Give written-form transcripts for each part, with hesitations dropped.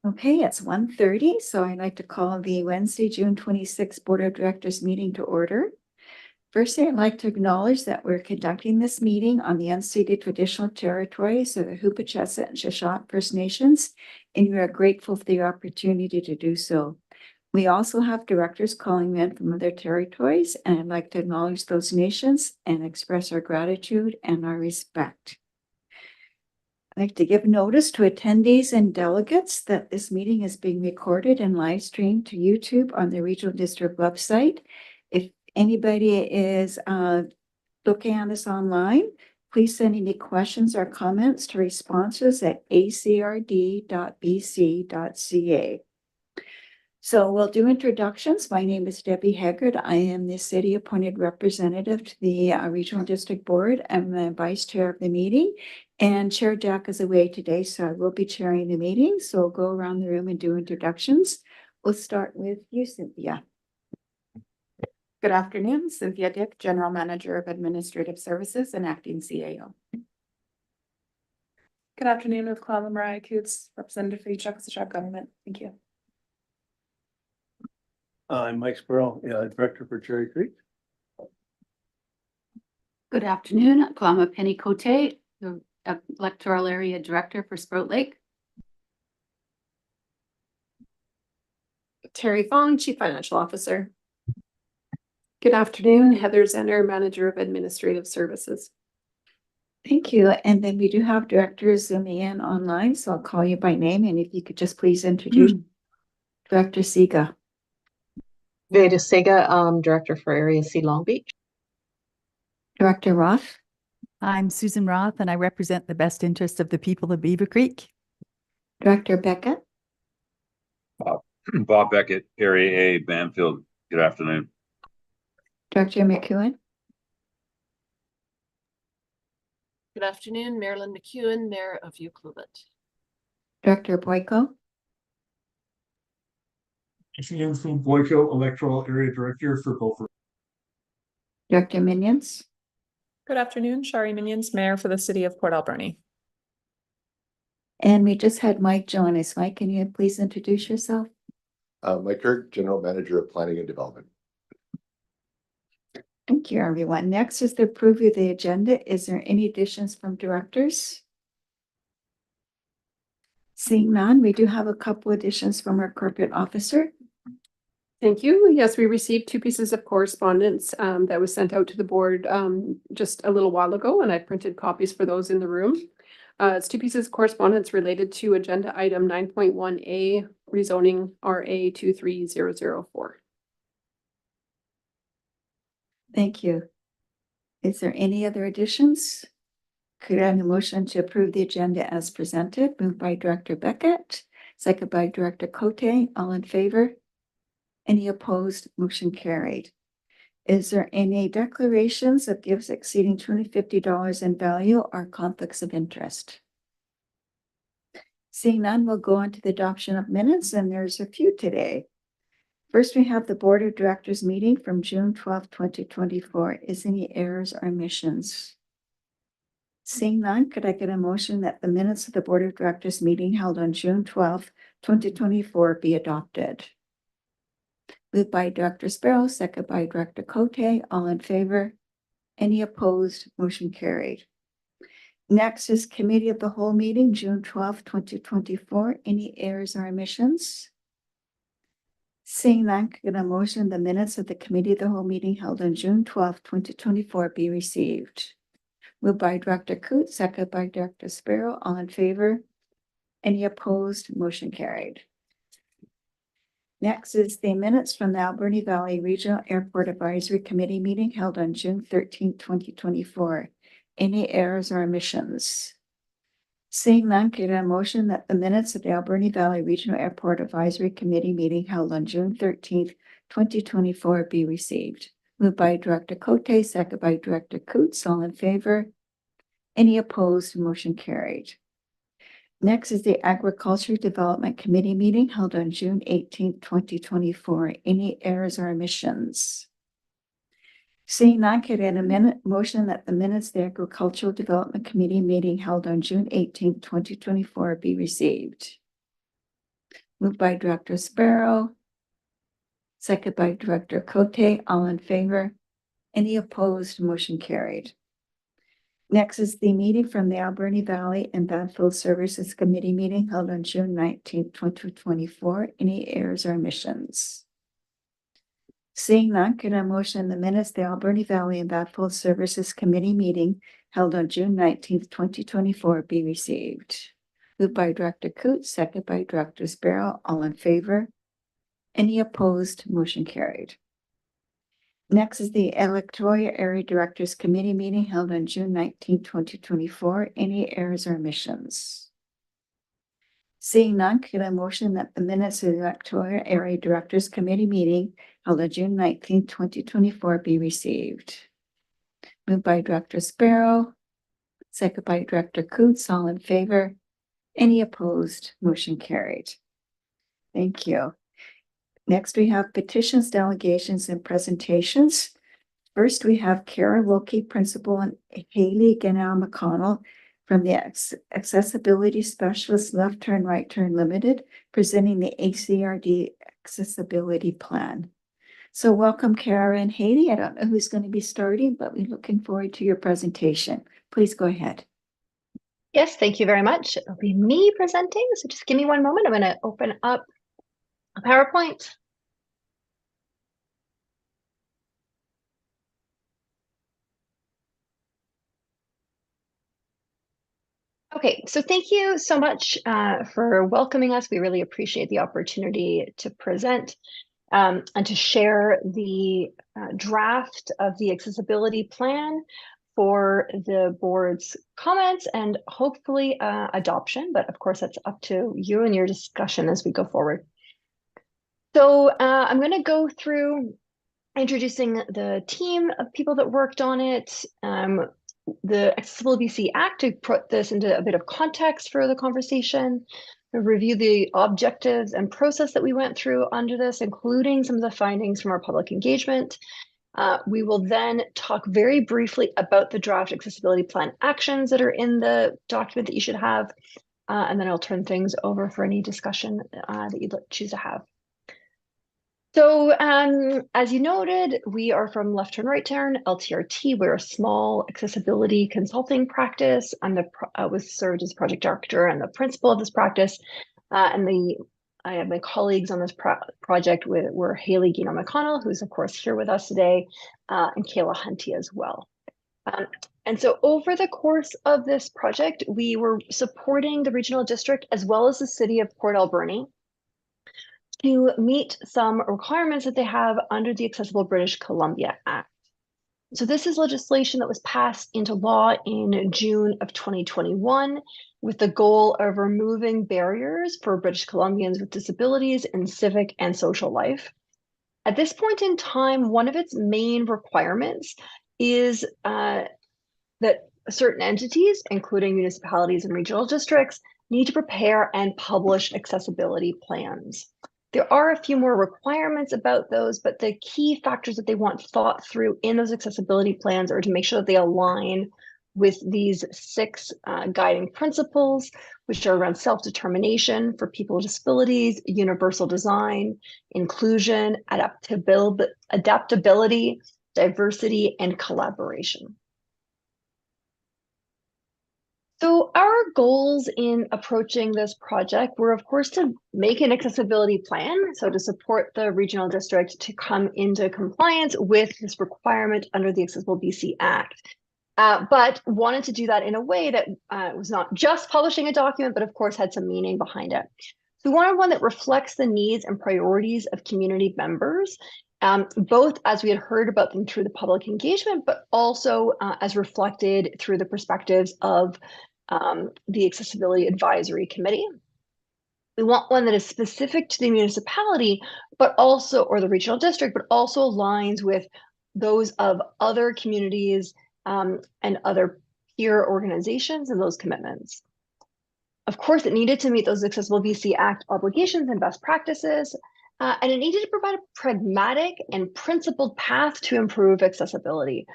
Okay, it's 1:30, so I'd like to call the Wednesday, June 26th Board of Directors meeting to order. Firstly, I'd like to acknowledge that we're conducting this meeting on the unceded traditional territories of the Hupa-Chesed and Shuswap First Nations, and we are grateful for the opportunity to do so. We also have directors calling in from other territories, and I'd like to acknowledge those nations and express our gratitude and our respect. I'd like to give notice to attendees and delegates that this meeting is being recorded and live streamed to YouTube on the Regional District website. If anybody is looking at us online, please send any questions or comments to responses@acrd.bc.ca. So we'll do introductions. My name is Debbie Haggard. I am the city appointed representative to the Regional District Board. I'm the vice chair of the meeting, and Chair Jack is away today, so I will be chairing the meeting. So we'll go around the room and do introductions. We'll start with you, Cynthia. Good afternoon, Cynthia Dick, General Manager of Administrative Services and Acting CAO. Good afternoon, with Claudia Mariah Coots, Representative for East Shakopee Government. Thank you. I'm Mike Sparrow, Director for Cherry Creek. Good afternoon, Paloma Penny Cote, the Electoral Area Director for Sprout Lake. Terry Fong, Chief Financial Officer. Good afternoon, Heather Zenner, Manager of Administrative Services. Thank you. And then we do have directors zooming in online, so I'll call you by name. And if you could just please introduce Director Siga. Veda Sega, Director for Area C Long Beach. Director Roth. I'm Susan Roth, and I represent the best interests of the people of Beaver Creek. Director Beckett. Bob Beckett, Area A, Banfield. Good afternoon. Director McEwen. Good afternoon, Marilyn McEwen, Mayor of Euclid. Director Boyko. Ian from Boyko, Electoral Area Director for Beaufort. Director Minions. Good afternoon, Shari Minions, Mayor for the City of Port Alberni. And we just had Mike join us. Mike, can you please introduce yourself? Mike Kirk, General Manager of Planning and Development. Thank you, everyone. Next is the approval of the agenda. Is there any additions from directors? Seeing none, we do have a couple additions from our corporate officer. Thank you. Yes, we received 2 pieces of correspondence that was sent out to the board just a little while ago, and I printed copies for those in the room. It's 2 pieces of correspondence related to agenda item 9.1A, rezoning RA 23004. Thank you. Is there any other additions? Could I have a motion to approve the agenda as presented? Moved by Director Beckett, second by Director Cote. All in favor? Any opposed? Motion carried. Is there any declarations of gifts exceeding $250 in value or conflicts of interest? Seeing none, we'll go on to the adoption of minutes, and there's a few today. First, we have the Board of Directors meeting from June 12, 2024. Is any errors or omissions? Seeing none, could I get a motion that the minutes of the Board of Directors meeting held on June 12, 2024 be adopted? Moved by Director Sparrow, second by Director Cote. All in favor? Any opposed? Motion carried. Next is Committee of the Whole meeting, June 12, 2024. Any errors or omissions? Seeing none, could I get a motion the minutes of the Committee of the Whole meeting held on June 12, 2024 be received? Moved by Director Coote, second by Director Sparrow. All in favor? Any opposed? Motion carried. Next is the minutes from the Alberni Valley Regional Airport Advisory Committee meeting held on June 13, 2024. Any errors or omissions? Seeing none, could I get a motion that the minutes of the Alberni Valley Regional Airport Advisory Committee meeting held on June 13th, 2024 be received? Moved by Director Cote, second by Director Coots. All in favor? Any opposed? Motion carried. Next is the Agriculture Development Committee meeting held on June 18th, 2024. Any errors or omissions? Seeing none, could I get a motion that the minutes of the Agricultural Development Committee meeting held on June 18th, 2024 be received? Moved by Director Sparrow. Second by Director Cote. All in favor? Any opposed? Motion carried. Next is the meeting from the Alberni Valley and Banfield Services Committee meeting held on June 19th, 2024. Any errors or omissions? Seeing none, can I motion the minutes of the Alberni Valley and Banfield Services Committee meeting held on June 19th, 2024 be received? Moved by Director Coote, second by Director Sparrow. All in favor? Any opposed? Motion carried. Next is the Electoral Area Directors Committee meeting held on June 19th, 2024. Any errors or omissions? Seeing none, can I motion that the minutes of the Electoral Area Directors Committee meeting held on June 19th, 2024 be received? Moved by Director Sparrow, second by Director Coots. All in favor? Any opposed? Motion carried. Thank you. Next, we have petitions, delegations, and presentations. First, we have Kara Wilkie, Principal, and Haley Ganal McConnell from the Accessibility Specialist Left Turn, Right Turn Limited, presenting the ACRD Accessibility Plan. So welcome, Kara and Haley. I don't know who's going to be starting, but we're looking forward to your presentation. Please go ahead. Yes, thank you very much. It'll be me presenting, so just give me one moment. I'm going to open up a PowerPoint. Okay, so thank you so much for welcoming us. We really appreciate the opportunity to present and to share the draft of the accessibility plan for the board's comments and hopefully adoption. But of course, that's up to you and your discussion as we go forward. So I'm going to go through introducing the team of people that worked on it, the Accessible BC Act, to put this into a bit of context for the conversation, review the objectives and process that we went through under this, including some of the findings from our public engagement. We will then talk very briefly about the draft accessibility plan actions that are in the document that you should have, and then I'll turn things over for any discussion that you'd choose to have. So as you noted, we are from Left Turn, Right Turn, LTRT. We're a small accessibility consulting practice. I was served as project director and the principal of this practice. I have my colleagues on this project were Haley Ganal McConnell, who's of course here with us today, and Kayla Hunty as well. And so over the course of this project, we were supporting the regional district as well as the city of Port Alberni to meet some requirements that they have under the Accessible British Columbia Act. So this is legislation that was passed into law in June of 2021 with the goal of removing barriers for British Columbians with disabilities in civic and social life. At this point in time, one of its main requirements is that certain entities, including municipalities and regional districts, need to prepare and publish accessibility plans. There are a few more requirements about those, but the key factors that they want thought through in those accessibility plans are to make sure that they align with these 6 guiding principles, which are around self-determination for people with disabilities, universal design, inclusion, adaptability, diversity, and collaboration. So our goals in approaching this project were, of course, to make an accessibility plan, so to support the regional district to come into compliance with this requirement under the Accessible BC Act, but wanted to do that in a way that was not just publishing a document, but of course had some meaning behind it. So we wanted one that reflects the needs and priorities of community members, both as we had heard about them through the public engagement, but also as reflected through the perspectives of the Accessibility Advisory Committee. We want one that is specific to the municipality, but also, or the regional district, but also aligns with those of other communities and other peer organizations and those commitments. Of course, it needed to meet those Accessible BC Act obligations and best practices, and it needed to provide a pragmatic and principled path to improve accessibility.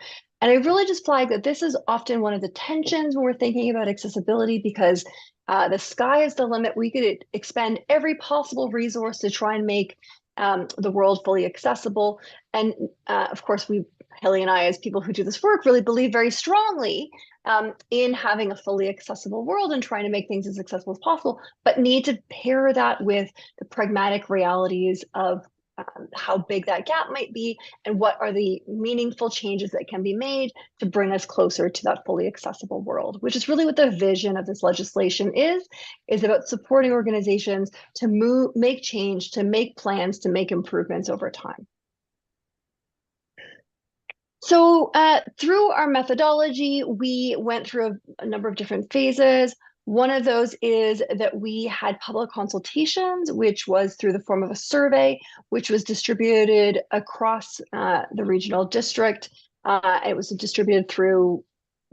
And I really just flag that this is often one of the tensions when we're thinking about accessibility, because the sky is the limit. We could expend every possible resource to try and make the world fully accessible. And of course, Haley and I, as people who do this work, really believe very strongly in having a fully accessible world and trying to make things as accessible as possible, but need to pair that with the pragmatic realities of how big that gap might be and what are the meaningful changes that can be made to bring us closer to that fully accessible world, which is really what the vision of this legislation is about supporting organizations to make change, to make plans, to make improvements over time. So through our methodology, we went through a number of different phases. One of those is that we had public consultations, which was through the form of a survey, which was distributed across the regional district. It was distributed through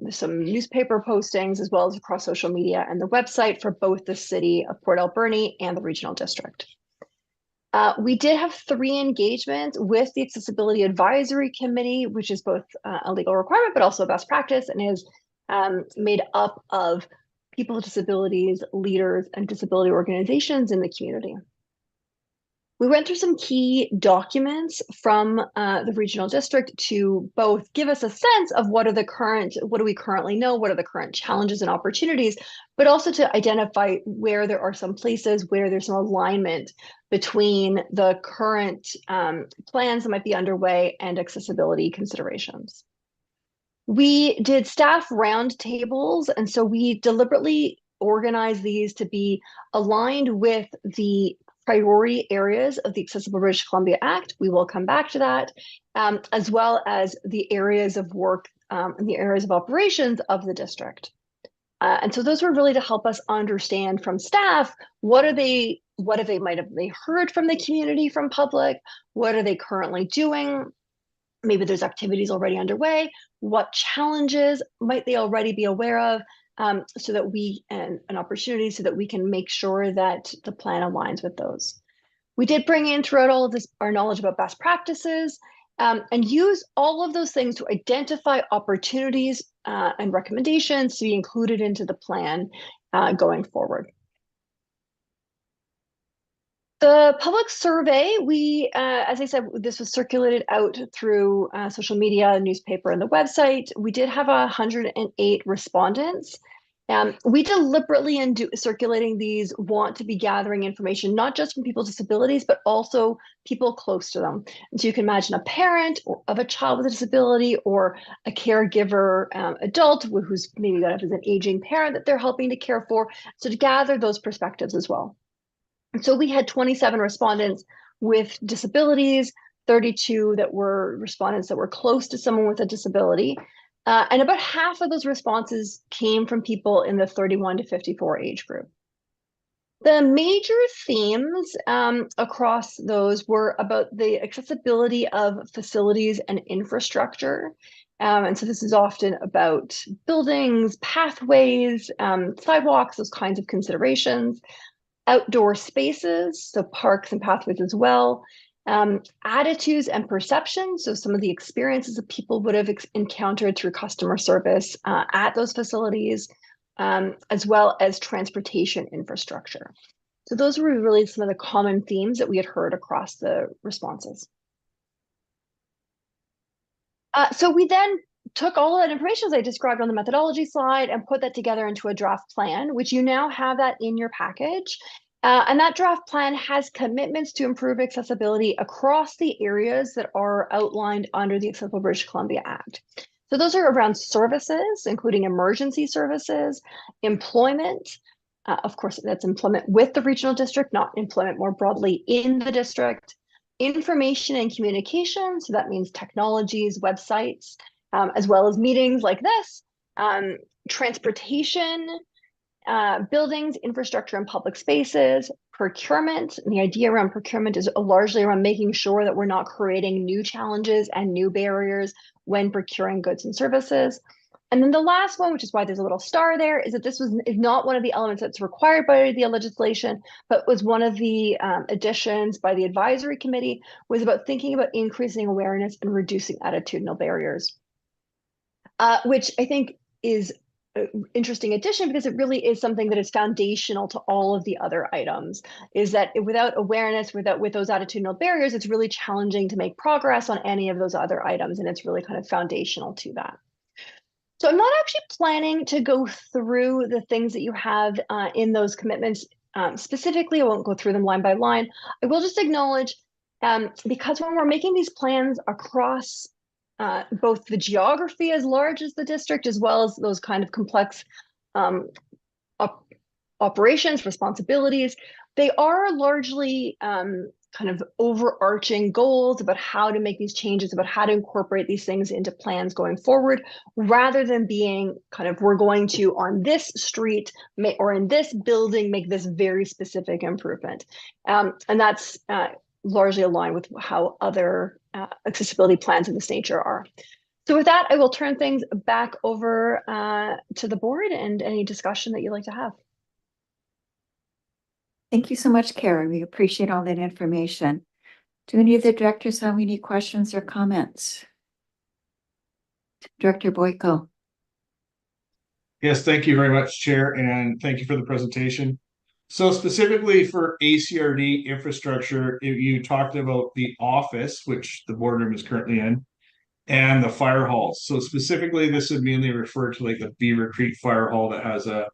some newspaper postings, as well as across social media and the website for both the city of Port Alberni and the regional district. We did have 3 engagements with the Accessibility Advisory Committee, which is both a legal requirement, but also a best practice, and is made up of people with disabilities, leaders, and disability organizations in the community. We went through some key documents from the regional district to both give us a sense of what do we currently know, what are the current challenges and opportunities, but also to identify where there are some places where there's some alignment between the current plans that might be underway and accessibility considerations. We did staff roundtables, and so we deliberately organized these to be aligned with the priority areas of the Accessible British Columbia Act. We will come back to that, as well as the areas of work and the areas of operations of the district. And so those were really to help us understand from staff, might have they heard from the community, from public, what are they currently doing? Maybe there's activities already underway. What challenges might they already be aware of? So that an opportunity so that we can make sure that the plan aligns with those. We did bring in throughout all of this our knowledge about best practices and use all of those things to identify opportunities and recommendations to be included into the plan going forward. The public survey, as I said, this was circulated out through social media, newspaper, and the website. We did have 108 respondents. We deliberately, in circulating these, want to be gathering information, not just from people with disabilities, but also people close to them. And so you can imagine a parent of a child with a disability or a caregiver adult who's maybe got an aging parent that they're helping to care for. So to gather those perspectives as well. So we had 27 respondents with disabilities, 32 that were respondents that were close to someone with a disability. And about half of those responses came from people in the 31 to 54 age group. The major themes across those were about the accessibility of facilities and infrastructure. And so this is often about buildings, pathways, sidewalks, those kinds of considerations. Outdoor spaces, so parks and pathways as well, attitudes and perceptions, so some of the experiences that people would have encountered through customer service at those facilities, as well as transportation infrastructure. So those were really some of the common themes that we had heard across the responses. So we then took all of that information, as I described on the methodology slide, and put that together into a draft plan, which you now have that in your package. And that draft plan has commitments to improve accessibility across the areas that are outlined under the Accessible British Columbia Act. So those are around services, including emergency services, employment. Of course, that's employment with the regional district, not employment more broadly in the district. Information and communication, so that means technologies, websites, as well as meetings like this, transportation, buildings, infrastructure, and public spaces, procurement. And the idea around procurement is largely around making sure that we're not creating new challenges and new barriers when procuring goods and services. And then the last one, which is why there's a little star there, is that this is not one of the elements that's required by the legislation, but was one of the additions by the advisory committee, was about thinking about increasing awareness and reducing attitudinal barriers, which I think is an interesting addition because it really is something that is foundational to all of the other items, is that without awareness, with those attitudinal barriers, it's really challenging to make progress on any of those other items. And it's really kind of foundational to that. So I'm not actually planning to go through the things that you have in those commitments specifically. I won't go through them line by line. I will just acknowledge, because when we're making these plans across both the geography as large as the district, as well as those kind of complex operations, responsibilities, they are largely kind of overarching goals about how to make these changes, about how to incorporate these things into plans going forward, rather than being kind of, we're going to, on this street or in this building, make this very specific improvement. And that's largely aligned with how other accessibility plans of this nature are. So with that, I will turn things back over to the board and any discussion that you'd like to have. Thank you so much, Kara. We appreciate all that information. Do any of the directors have any questions or comments? Director Boyko. Yes, thank you very much, Chair, and thank you for the presentation. So specifically for ACRD infrastructure, you talked about the office, which the boardroom is currently in, and the fire halls. So specifically, this would mainly refer to like the Beaver Creek Fire Hall that has a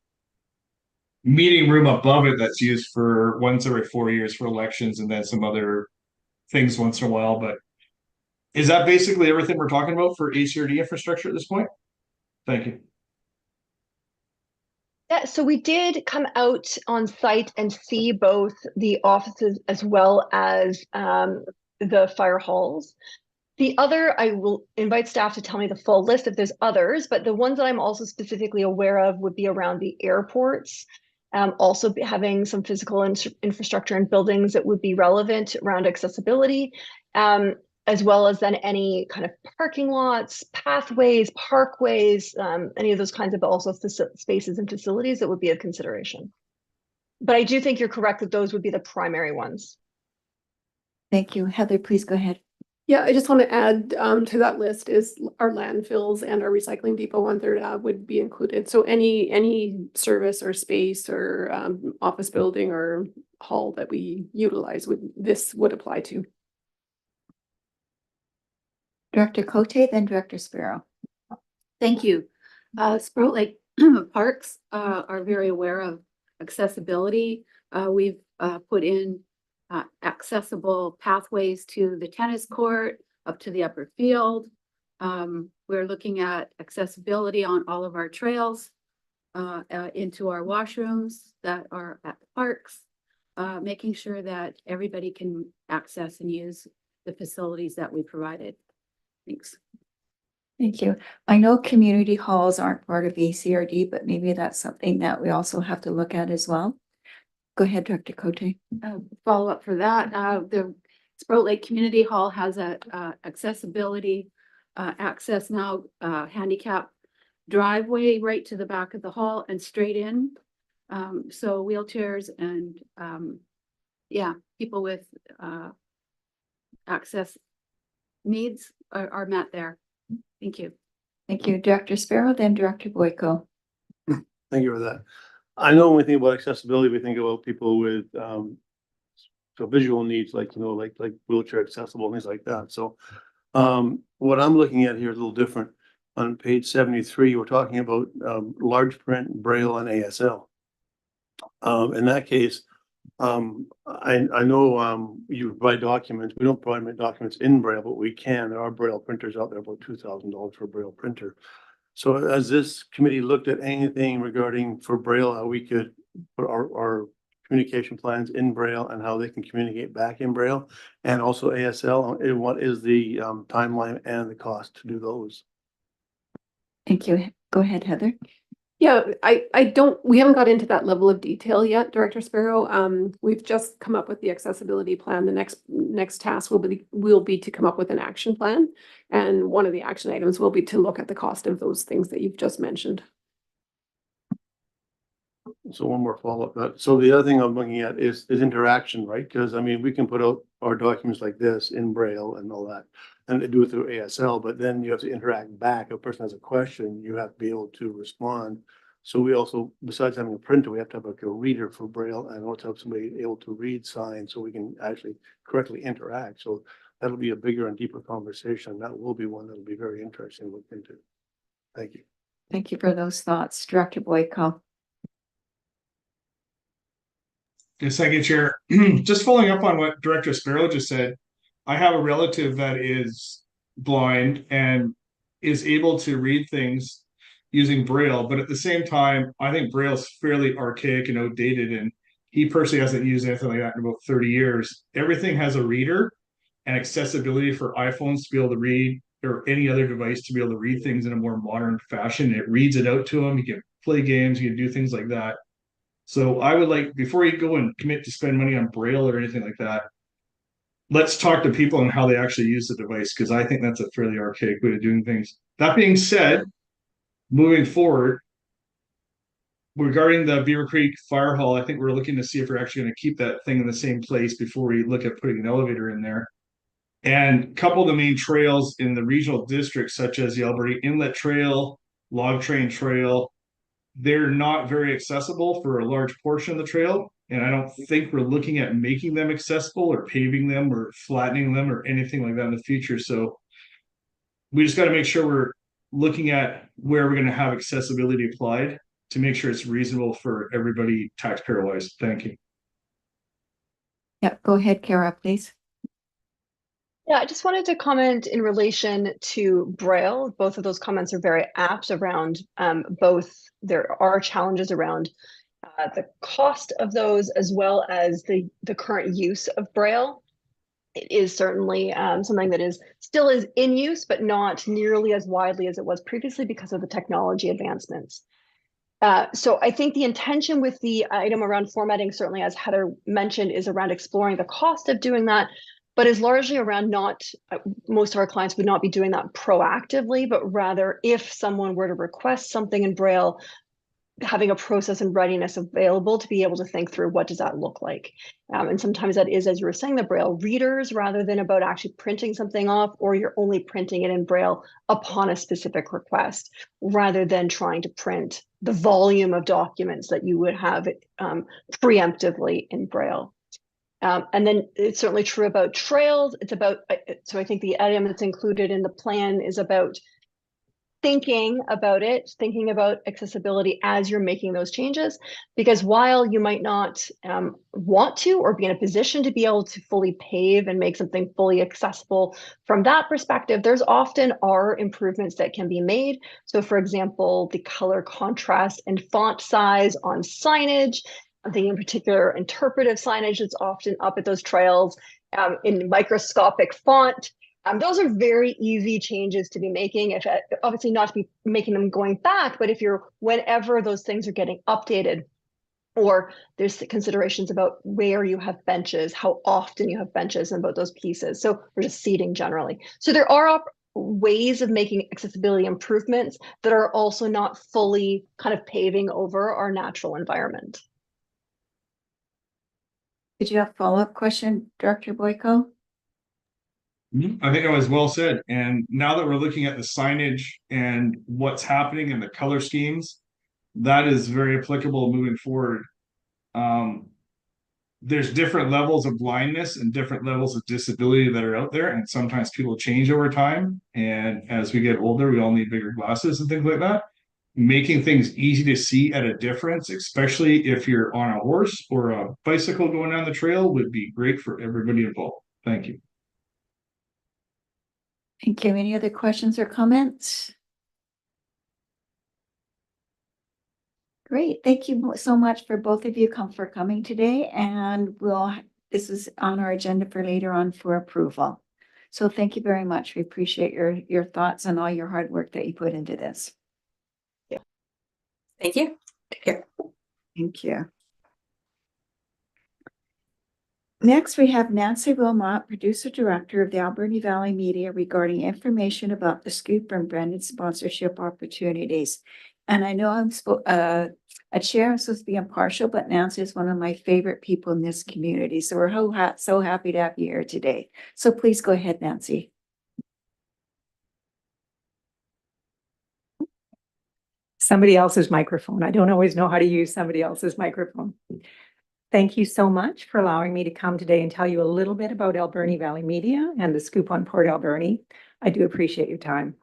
meeting room above it that's used for once every 4 years for elections, and then some other things once in a while. But is that basically everything we're talking about for ACRD infrastructure at this point? Thank you. Yeah, so we did come out on site and see both the offices as well as the fire halls. The other, I will invite staff to tell me the full list if there's others, but the ones that I'm also specifically aware of would be around the airports, also having some physical infrastructure and buildings that would be relevant around accessibility, as well as then any kind of parking lots, pathways, parkways, any of those kinds of also spaces and facilities that would be of consideration. But I do think you're correct that those would be the primary ones. Thank you. Heather, please go ahead. Yeah, I just want to add to that list is our landfills and our recycling depot on Third Ave would be included. So any service or space or office building or hall that we utilize this would apply to. Director Cote, then Director Sparrow. Thank you. Sprout Lake Parks are very aware of accessibility. We've put in accessible pathways to the tennis court, up to the upper field. We're looking at accessibility on all of our trails, into our washrooms that are at the parks, making sure that everybody can access and use the facilities that we provided. Thanks. Thank you. I know community halls aren't part of ACRD, but maybe that's something that we also have to look at as well. Go ahead, Director Cote. Follow up for that. The Sprout Lake Community Hall has a accessibility access now, handicap driveway right to the back of the hall and straight in. So wheelchairs and yeah, people with access needs are met there. Thank you. Thank you, Director Sparrow, then Director Boyko. Thank you for that. I know when we think about accessibility, we think about people with so visual needs, like, you know, like wheelchair accessible and things like that. So what I'm looking at here is a little different. On page 73, we're talking about large print, Braille, and ASL. In that case, I know you provide documents. We don't provide documents in Braille, but we can. There are Braille printers out there, about $2,000 for a Braille printer. So has this committee looked at anything regarding for Braille, how we could put our communication plans in Braille and how they can communicate back in Braille, and also ASL, and what is the timeline and the cost to do those? Thank you. Go ahead, Heather. Yeah, we haven't got into that level of detail yet, Director Sparrow. We've just come up with the accessibility plan. The next task will be to come up with an action plan. And one of the action items will be to look at the cost of those things that you've just mentioned. So one more follow-up. So the other thing I'm looking at is interaction, right? Because I mean, we can put out our documents like this in Braille and all that, and do it through ASL, but then you have to interact back. If a person has a question, you have to be able to respond. So we also, besides having a printer, we have to have like a reader for Braille and also have somebody able to read signs so we can actually correctly interact. So that'll be a bigger and deeper conversation. That will be one that'll be very interesting to look into. Thank you. Thank you for those thoughts, Director Boyko. Yes, thank you, Chair. Just following up on what Director Sparrow just said, I have a relative that is blind and is able to read things using Braille, but at the same time, I think Braille is fairly archaic and outdated, and he personally hasn't used anything like that in about 30 years. Everything has a reader and accessibility for iPhones to be able to read, or any other device to be able to read things in a more modern fashion. It reads it out to him. You can play games, you can do things like that. So I would like, before you go and commit to spend money on Braille or anything like that, let's talk to people on how they actually use the device, because I think that's a fairly archaic way of doing things. That being said, moving forward, regarding the Beaver Creek Fire Hall, I think we're looking to see if we're actually going to keep that thing in the same place before we look at putting an elevator in there. And a couple of the main trails in the regional districts, such as the Alberta Inlet Trail, Log Train Trail, they're not very accessible for a large portion of the trail. And I don't think we're looking at making them accessible or paving them or flattening them or anything like that in the future. So we just got to make sure we're looking at where we're going to have accessibility applied to make sure it's reasonable for everybody taxpayer wise. Thank you. Yeah, go ahead, Kara, please. Yeah, I just wanted to comment in relation to Braille. Both of those comments are very apt around both. There are challenges around the cost of those as well as the current use of Braille. It is certainly something that is still in use, but not nearly as widely as it was previously because of the technology advancements. So I think the intention with the item around formatting, certainly as Heather mentioned, is around exploring the cost of doing that, but is largely around not, most of our clients would not be doing that proactively, but rather if someone were to request something in Braille, having a process and readiness available to be able to think through what does that look like. And sometimes that is, as you were saying, the Braille readers rather than about actually printing something off, or you're only printing it in Braille upon a specific request, rather than trying to print the volume of documents that you would have preemptively in Braille. And then it's certainly true about trails. It's about, so I think the item that's included in the plan is about thinking about it, thinking about accessibility as you're making those changes, because while you might not want to or be in a position to be able to fully pave and make something fully accessible from that perspective, there's often are improvements that can be made. So for example, the color contrast and font size on signage, I'm thinking in particular interpretive signage that's often up at those trails in microscopic font. Those are very easy changes to be making, if obviously not to be making them going back, but if you're, whenever those things are getting updated, or there's considerations about where you have benches, how often you have benches, and about those pieces. So we're just seating generally. So there are ways of making accessibility improvements that are also not fully kind of paving over our natural environment. Did you have a follow-up question, Director Boyko? I think it was well said. And now that we're looking at the signage and what's happening in the color schemes, that is very applicable moving forward. There's different levels of blindness and different levels of disability that are out there. And sometimes people change over time. And as we get older, we all need bigger glasses and things like that. Making things easy to see at a difference, especially if you're on a horse or a bicycle going down the trail, would be great for everybody involved. Thank you. Thank you. Any other questions or comments? Great. Thank you so much for both of you for coming today. And this is on our agenda for later on for approval. So thank you very much. We appreciate your thoughts and all your hard work that you put into this. Thank you. Take care. Thank you. Next, we have Nancy Wilmot, Producer Director of the Alberni Valley Media, regarding information about the Scoop and branded sponsorship opportunities. And I know a chair, I'm supposed to be impartial, but Nancy is one of my favorite people in this community. So we're so happy to have you here today. So please go ahead, Nancy. Somebody else's microphone. I don't always know how to use somebody else's microphone. Thank you so much for allowing me to come today and tell you a little bit about Alberni Valley Media and the Scoop on Port Alberni. I do appreciate your time.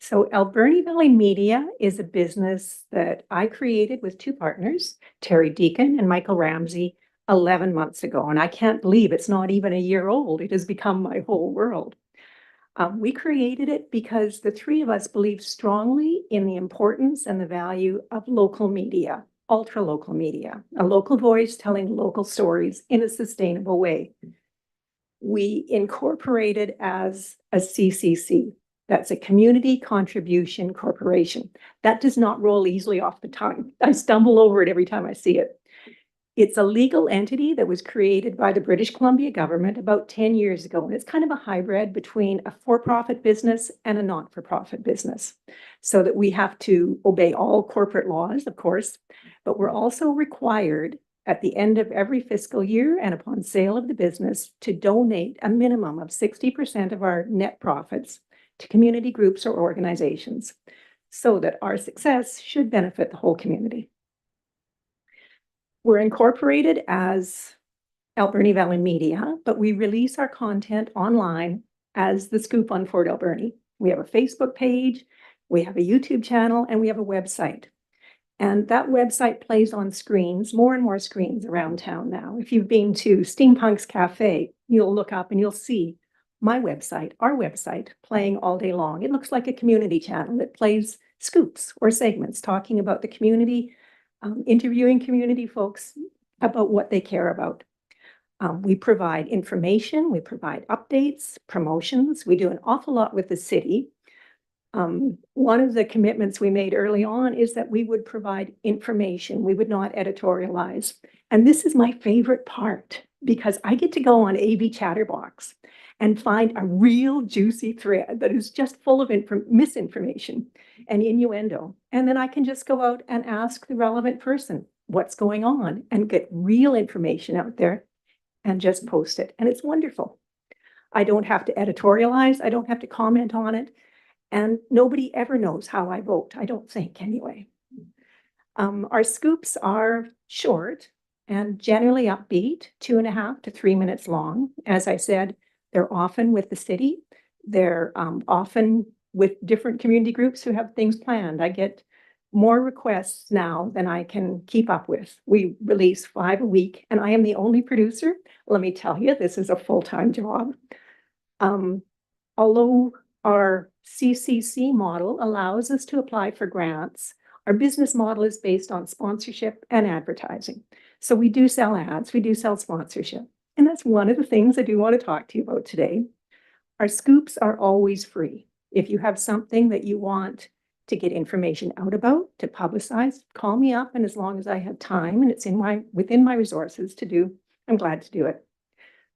So Alberni Valley Media is a business that I created with two partners, Terry Deacon and Michael Ramsey, 11 months ago. And I can't believe it's not even a year old. It has become my whole world. We created it because the three of us believe strongly in the importance and the value of local media, ultra local media, a local voice telling local stories in a sustainable way. We incorporated as a CCC. That's a Community Contribution Corporation. That does not roll easily off the tongue. I stumble over it every time I see it. It's a legal entity that was created by the British Columbia government about 10 years ago. And it's kind of a hybrid between a for-profit business and a not-for-profit business. So that we have to obey all corporate laws, of course, but we're also required at the end of every fiscal year and upon sale of the business to donate a minimum of 60% of our net profits to community groups or organizations so that our success should benefit the whole community. We're incorporated as Alberni Valley Media, but we release our content online as the Scoop on Port Alberni. We have a Facebook page, we have a YouTube channel, and we have a website. And that website plays on screens, more and more screens around town now. If you've been to Steampunk's Cafe, you'll look up and you'll see my website, our website, playing all day long. It looks like a community channel. It plays scoops or segments talking about the community, interviewing community folks about what they care about. We provide information, we provide updates, promotions. We do an awful lot with the city. One of the commitments we made early on is that we would provide information. We would not editorialize. And this is my favorite part because I get to go on AV Chatterbox and find a real juicy thread that is just full of misinformation and innuendo. And then I can just go out and ask the relevant person what's going on and get real information out there and just post it. And it's wonderful. I don't have to editorialize. I don't have to comment on it. And nobody ever knows how I vote. I don't think anyway. Our scoops are short and generally upbeat, 2.5 to 3 minutes long. As I said, they're often with the city. They're often with different community groups who have things planned. I get more requests now than I can keep up with. We release 5 a week, and I am the only producer. Let me tell you, this is a full-time job. Although our CCC model allows us to apply for grants, our business model is based on sponsorship and advertising. So we do sell ads, we do sell sponsorship. And that's one of the things I do want to talk to you about today. Our scoops are always free. If you have something that you want to get information out about, to publicize, call me up. And as long as I have time and it's within my resources to do, I'm glad to do it.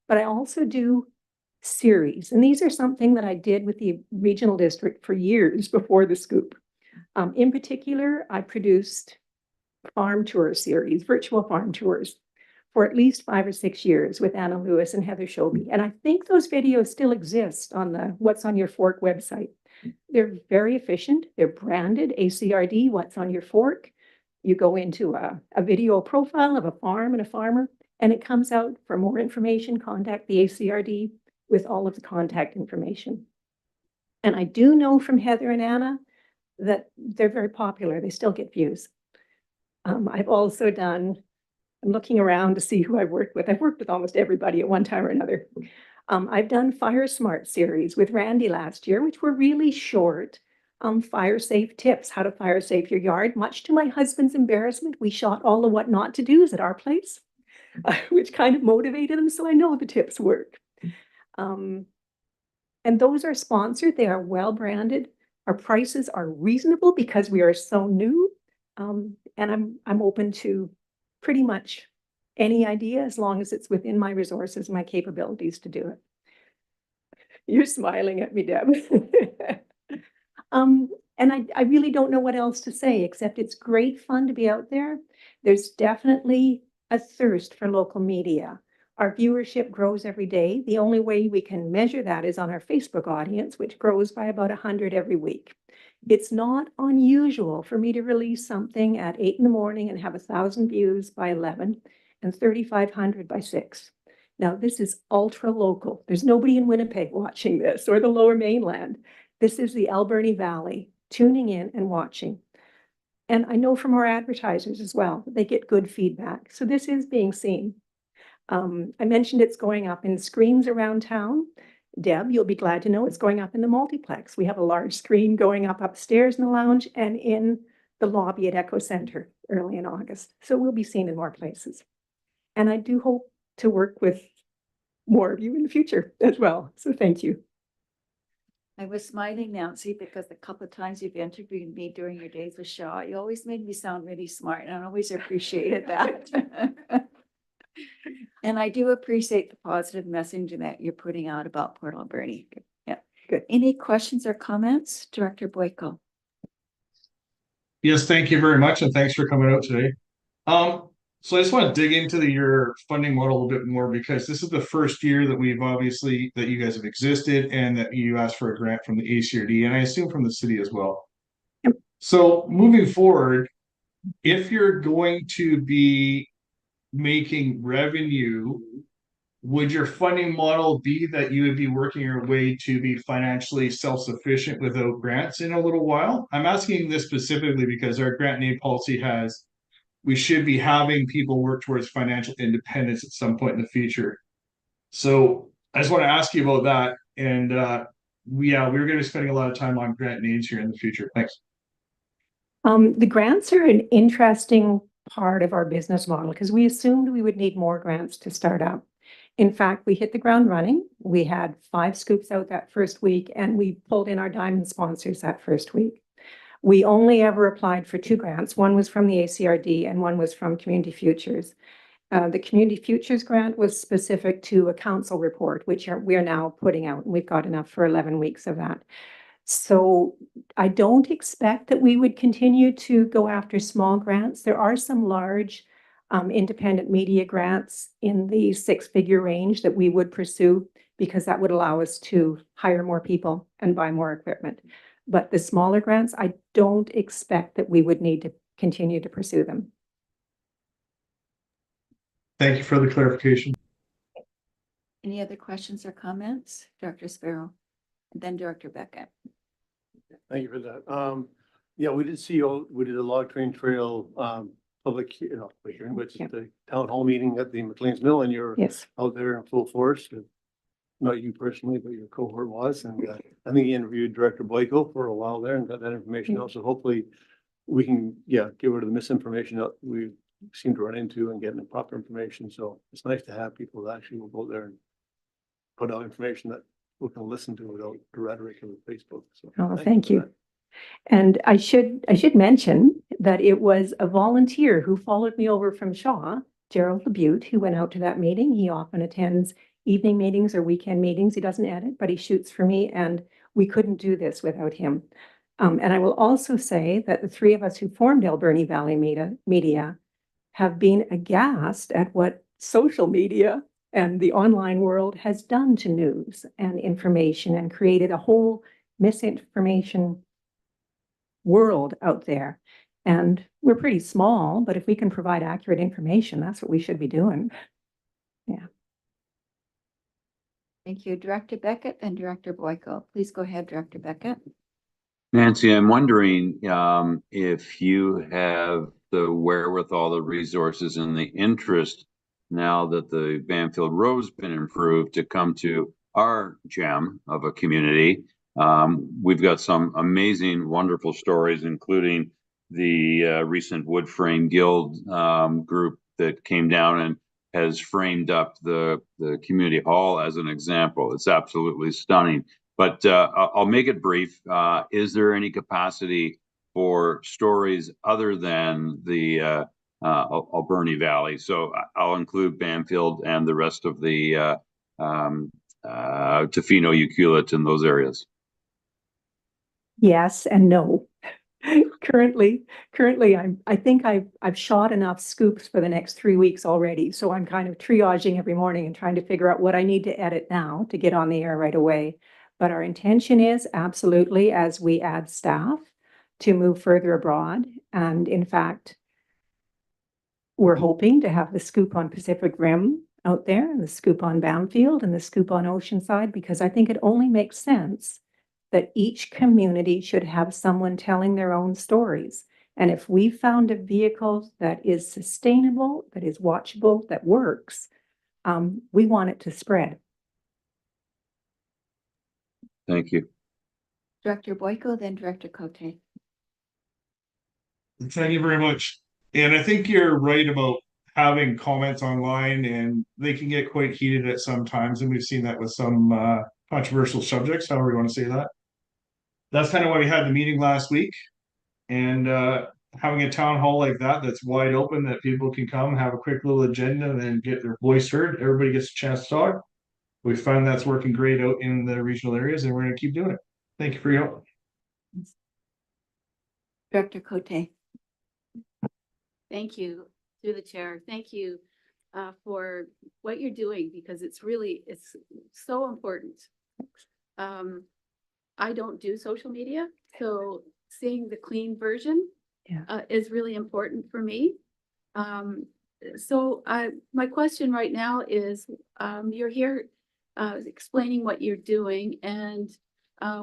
But I also do series. And these are something that I did with the regional district for years before the Scoop. In particular, I produced farm tour series, virtual farm tours, for at least 5 or 6 years with Anna Lewis and Heather Shobe. And I think those videos still exist on the What's on Your Fork website. They're very efficient. They're branded ACRD, What's on Your Fork. You go into a video profile of a farm and a farmer, and it comes out. For more information, contact the ACRD with all of the contact information. And I do know from Heather and Anna that they're very popular. They still get views. I've also done, I'm looking around to see who I've worked with. I've worked with almost everybody at one time or another. I've done Fire Smart series with Randy last year, which were really short fire safe tips, how to fire safe your yard. Much to my husband's embarrassment, we shot all the what not to do's at our place, which kind of motivated him. So I know the tips work. And those are sponsored. They are well branded. Our prices are reasonable because we are so new. And I'm open to pretty much any idea as long as it's within my resources, my capabilities to do it. You're smiling at me, Deb. And I really don't know what else to say, except it's great fun to be out there. There's definitely a thirst for local media. Our viewership grows every day. The only way we can measure that is on our Facebook audience, which grows by about 100 every week. It's not unusual for me to release something at 8 in the morning and have 1,000 views by 11 and 3,500 by 6. Now, this is ultra local. There's nobody in Winnipeg watching this or the Lower Mainland. This is the Alberni Valley tuning in and watching. And I know from our advertisers as well, they get good feedback. So this is being seen. I mentioned it's going up in screens around town. Deb, you'll be glad to know it's going up in the multiplex. We have a large screen going up upstairs in the lounge and in the lobby at Echo Center early in August. So we'll be seen in more places. And I do hope to work with more of you in the future as well. So thank you. I was smiling, Nancy, because a couple of times you've interviewed me during your days with Shaw, you always made me sound really smart, and I always appreciated that. And I do appreciate the positive messaging that you're putting out about Port Alberni. Yeah, good. Any questions or comments, Director Boyko? Yes, thank you very much, and thanks for coming out today. So I just want to dig into your funding model a little bit more, because this is the first year that that you guys have existed and that you asked for a grant from the ACRD, and I assume from the city as well. Yep. So moving forward, if you're going to be making revenue, would your funding model be that you would be working your way to be financially self-sufficient without grants in a little while? I'm asking this specifically because our grant and aid policy we should be having people work towards financial independence at some point in the future. So I just want to ask you about that. And we're going to be spending a lot of time on grant needs here in the future. Thanks. The grants are an interesting part of our business model because we assumed we would need more grants to start up. In fact, we hit the ground running. We had 5 scoops out that first week, and we pulled in our diamond sponsors that first week. We only ever applied for 2 grants. One was from the ACRD and one was from Community Futures. The Community Futures grant was specific to a council report, which we are now putting out, and we've got enough for 11 weeks of that. So I don't expect that we would continue to go after small grants. There are some large independent media grants in the 6-figure range that we would pursue, because that would allow us to hire more people and buy more equipment. But the smaller grants, I don't expect that we would need to continue to pursue them. Thank you for the clarification. Any other questions or comments, Director Sparrow, and then Director Beckett? Thank you for that. Yeah, we did a log train trail public hearing, which is the town hall meeting at the McLean's Mill, and you're out there in full force. Not you personally, but your cohort was, and I think you interviewed Director Boyko for a while there and got that information out. So hopefully we can, get rid of the misinformation that we seem to run into and get the proper information. So it's nice to have people that actually will go there and put out information that we can listen to without the rhetoric of Facebook. So thank you. And I should mention that it was a volunteer who followed me over from Shaw, Gerald LeBute, who went out to that meeting. He often attends evening meetings or weekend meetings. He doesn't edit, but he shoots for me, and we couldn't do this without him. And I will also say that the 3 of us who formed Alberni Valley Media have been aghast at what social media and the online world has done to news and information, and created a whole misinformation world out there. And we're pretty small, but if we can provide accurate information, that's what we should be doing. Yeah. Thank you, Director Beckett and Director Boyko. Please go ahead, Director Beckett. Nancy, I'm wondering if you have the wherewithal, the resources, and the interest, now that the Banfield Road's been improved, to come to our gem of a community. We've got some amazing, wonderful stories, including the recent Wood Frame Guild group that came down and has framed up the community hall as an example. It's absolutely stunning. But I'll make it brief. Is there any capacity for stories other than the Alberni Valley. So I'll include Banfield and the rest of the Tofino, Ucluelet, and those areas. Yes and no. Currently, I think I've shot enough scoops for the next 3 weeks already. So I'm kind of triaging every morning and trying to figure out what I need to edit now to get on the air right away. But our intention is absolutely, as we add staff, to move further abroad. And in fact, we're hoping to have the scoop on Pacific Rim out there, and the scoop on Banfield, and the scoop on Oceanside, because I think it only makes sense that each community should have someone telling their own stories. And if we found a vehicle that is sustainable, that is watchable, that works, we want it to spread. Thank you. Director Boyko, then Director Cote. Thank you very much. And I think you're right about having comments online, and they can get quite heated at some times. And we've seen that with some controversial subjects, however you want to say that. That's kind of why we had the meeting last week. And having a town hall like that, that's wide open, that people can come, have a quick little agenda, and then get their voice heard. Everybody gets a chance to talk. We find that's working great out in the regional areas, and we're going to keep doing it. Thank you for your help. Director Cote. Thank you, through the chair. Thank you for what you're doing, because it's so important. I don't do social media, so seeing the clean version is really important for me. So my question right now is, you're here explaining what you're doing, and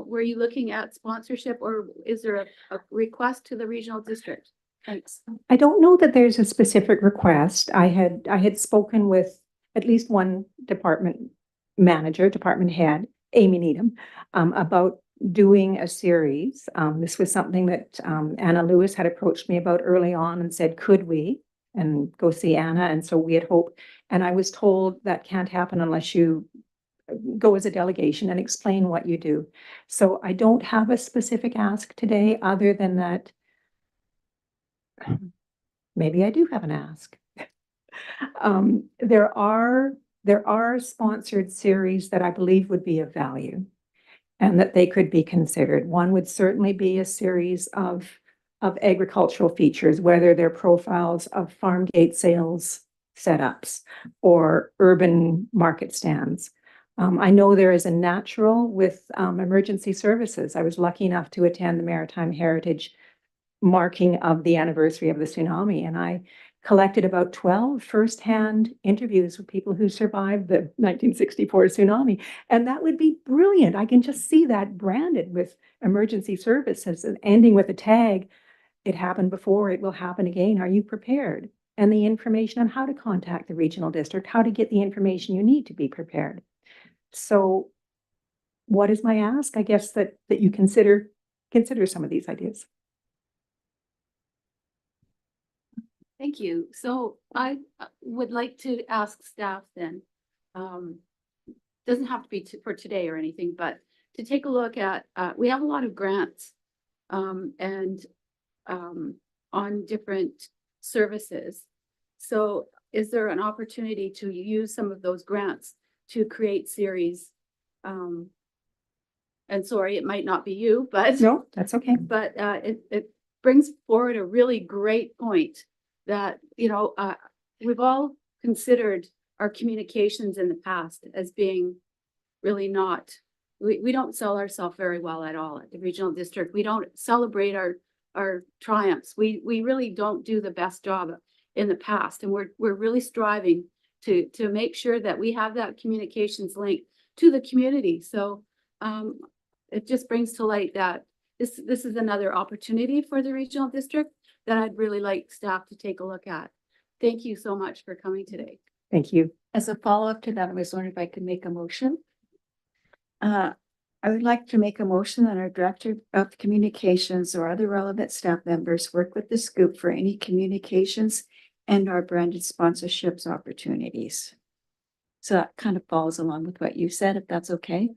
were you looking at sponsorship, or is there a request to the regional district? Thanks. I don't know that there's a specific request. I had spoken with at least one department manager, department head, Amy Needham, about doing a series. This was something that Anna Lewis had approached me about early on and said, could we? And go see Anna. And so we had hoped, and I was told that can't happen unless you go as a delegation and explain what you do. So I don't have a specific ask today, other than that maybe I do have an ask. There are sponsored series that I believe would be of value and that they could be considered. One would certainly be a series of agricultural features, whether they're profiles of farm gate sales setups or urban market stands. I know there is a natural with emergency services. I was lucky enough to attend the Maritime Heritage marking of the anniversary of the tsunami, and I collected about 12 firsthand interviews with people who survived the 1964 tsunami, and that would be brilliant. I can just see that branded with emergency services and ending with a tag, it happened before, it will happen again, are you prepared? And the information on how to contact the regional district, how to get the information you need to be prepared. So what is my ask? I guess that you consider some of these ideas. Thank you. So I would like to ask staff then, doesn't have to be for today or anything, but to take a look at, we have a lot of grants and on different services. So is there an opportunity to use some of those grants to create series? And sorry, it might not be you, but no, that's okay. But it brings forward a really great point that, you know, we've all considered our communications in the past as being really not, we don't sell ourselves very well at all at the regional district. We don't celebrate our triumphs. We really don't do the best job in the past. And we're really striving to make sure that we have that communications link to the community. So it just brings to light that this is another opportunity for the regional district that I'd really like staff to take a look at. Thank you so much for coming today. Thank you. As a follow-up to that, I was wondering if I could make a motion. I would like to make a motion that our Director of Communications or other relevant staff members work with the Scoop for any communications and our branded sponsorships opportunities. So that kind of falls along with what you said, if that's okay.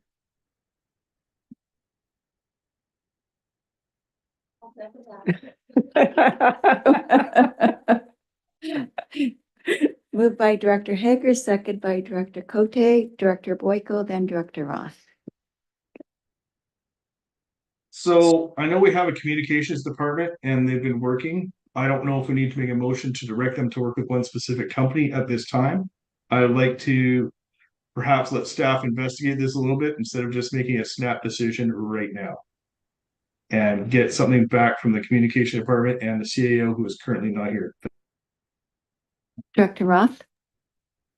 Moved by Director Hager, second by Director Cote, Director Boyko, then Director Roth. So I know we have a communications department and they've been working. I don't know if we need to make a motion to direct them to work with one specific company at this time. I would like to perhaps let staff investigate this a little bit instead of just making a snap decision right now. And get something back from the communication department and the CAO, who is currently not here. Director Roth?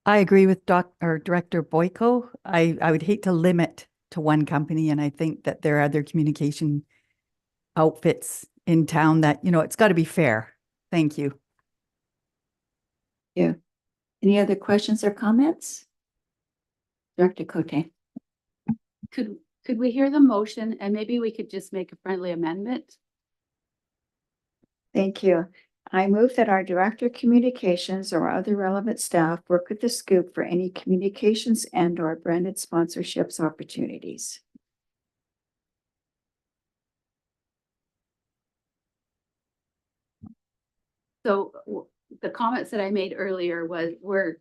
I agree with Director Boyko. I would hate to limit to one company, and I think that there are other communication outfits in town that, you know, it's got to be fair. Thank you. Yeah. Any other questions or comments? Director Cote? Could we hear the motion and maybe we could just make a friendly amendment? Thank you. I move that our Director of Communications or other relevant staff work with the Scoop for any communications and or branded sponsorships opportunities. So the comments that I made earlier were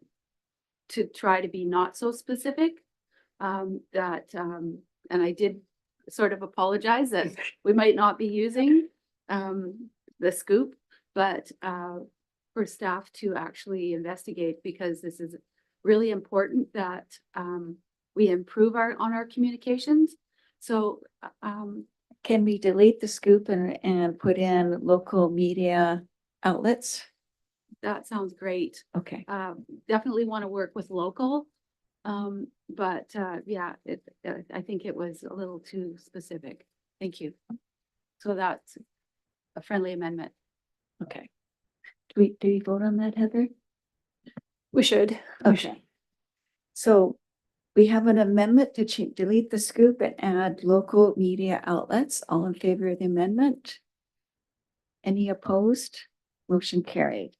to try to be not so specific. And I did sort of apologize that we might not be using the Scoop, but for staff to actually investigate, because this is really important that we improve on our communications. So can we delete the Scoop and put in local media outlets? That sounds great. Okay. Definitely want to work with local. But yeah, I think it was a little too specific. Thank you. So that's a friendly amendment. Okay. Do we vote on that, Heather? We should. Okay. So we have an amendment to delete the Scoop and add local media outlets. All in favor of the amendment? Any opposed? Motion carried.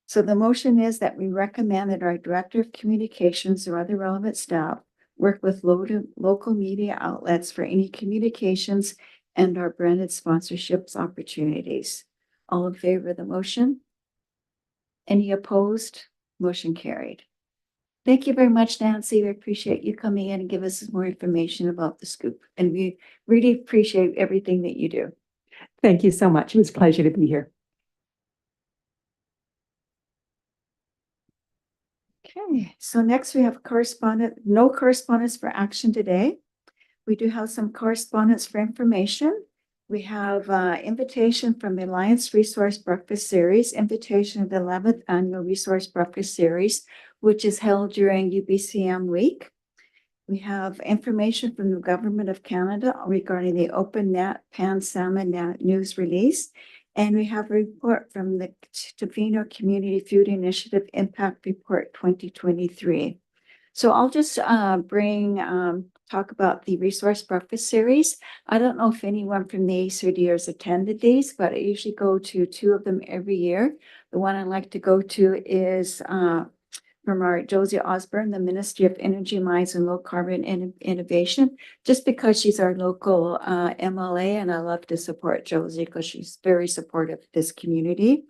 So the motion is that we recommend that our Director of Communications or other relevant staff work with local media outlets for any communications and our branded sponsorships opportunities. All in favor of the motion? Any opposed? Motion carried. Thank you very much, Nancy. We appreciate you coming in and give us more information about the Scoop. And we really appreciate everything that you do. Thank you so much. It was a pleasure to be here. Okay, so next we have no correspondence for action today. We do have some correspondence for information. We have invitation from the Alliance Resource Breakfast Series, invitation of the 11th Annual Resource Breakfast Series, which is held during UBCM week. We have information from the Government of Canada regarding the OpenNet Pan Salmon news release. And we have a report from the Tofino Community Food Initiative Impact Report 2023. So I'll just talk about the Resource Breakfast Series. I don't know if anyone from the ACRD has attended these, but I usually go to 2 of them every year. The one I like to go to is from our Josie Osborne, the Ministry of Energy, Mines and Low Carbon Innovation, just because she's our local MLA, and I love to support Josie because she's very supportive of this community.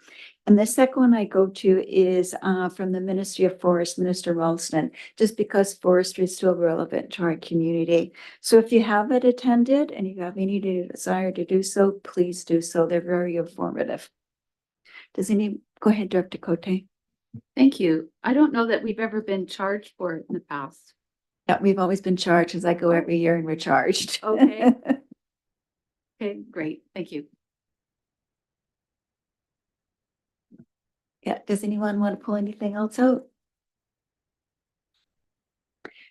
And the second one I go to is from the Ministry of Forest, Minister Ralston, just because forestry is still relevant to our community. So if you haven't attended and you have any desire to do so, please do so. They're very informative. Go ahead, Director Cote. Thank you. I don't know that we've ever been charged for it in the past. Yeah, we've always been charged as I go every year and we're charged. Okay. Okay, great. Thank you. Yeah, does anyone want to pull anything else out?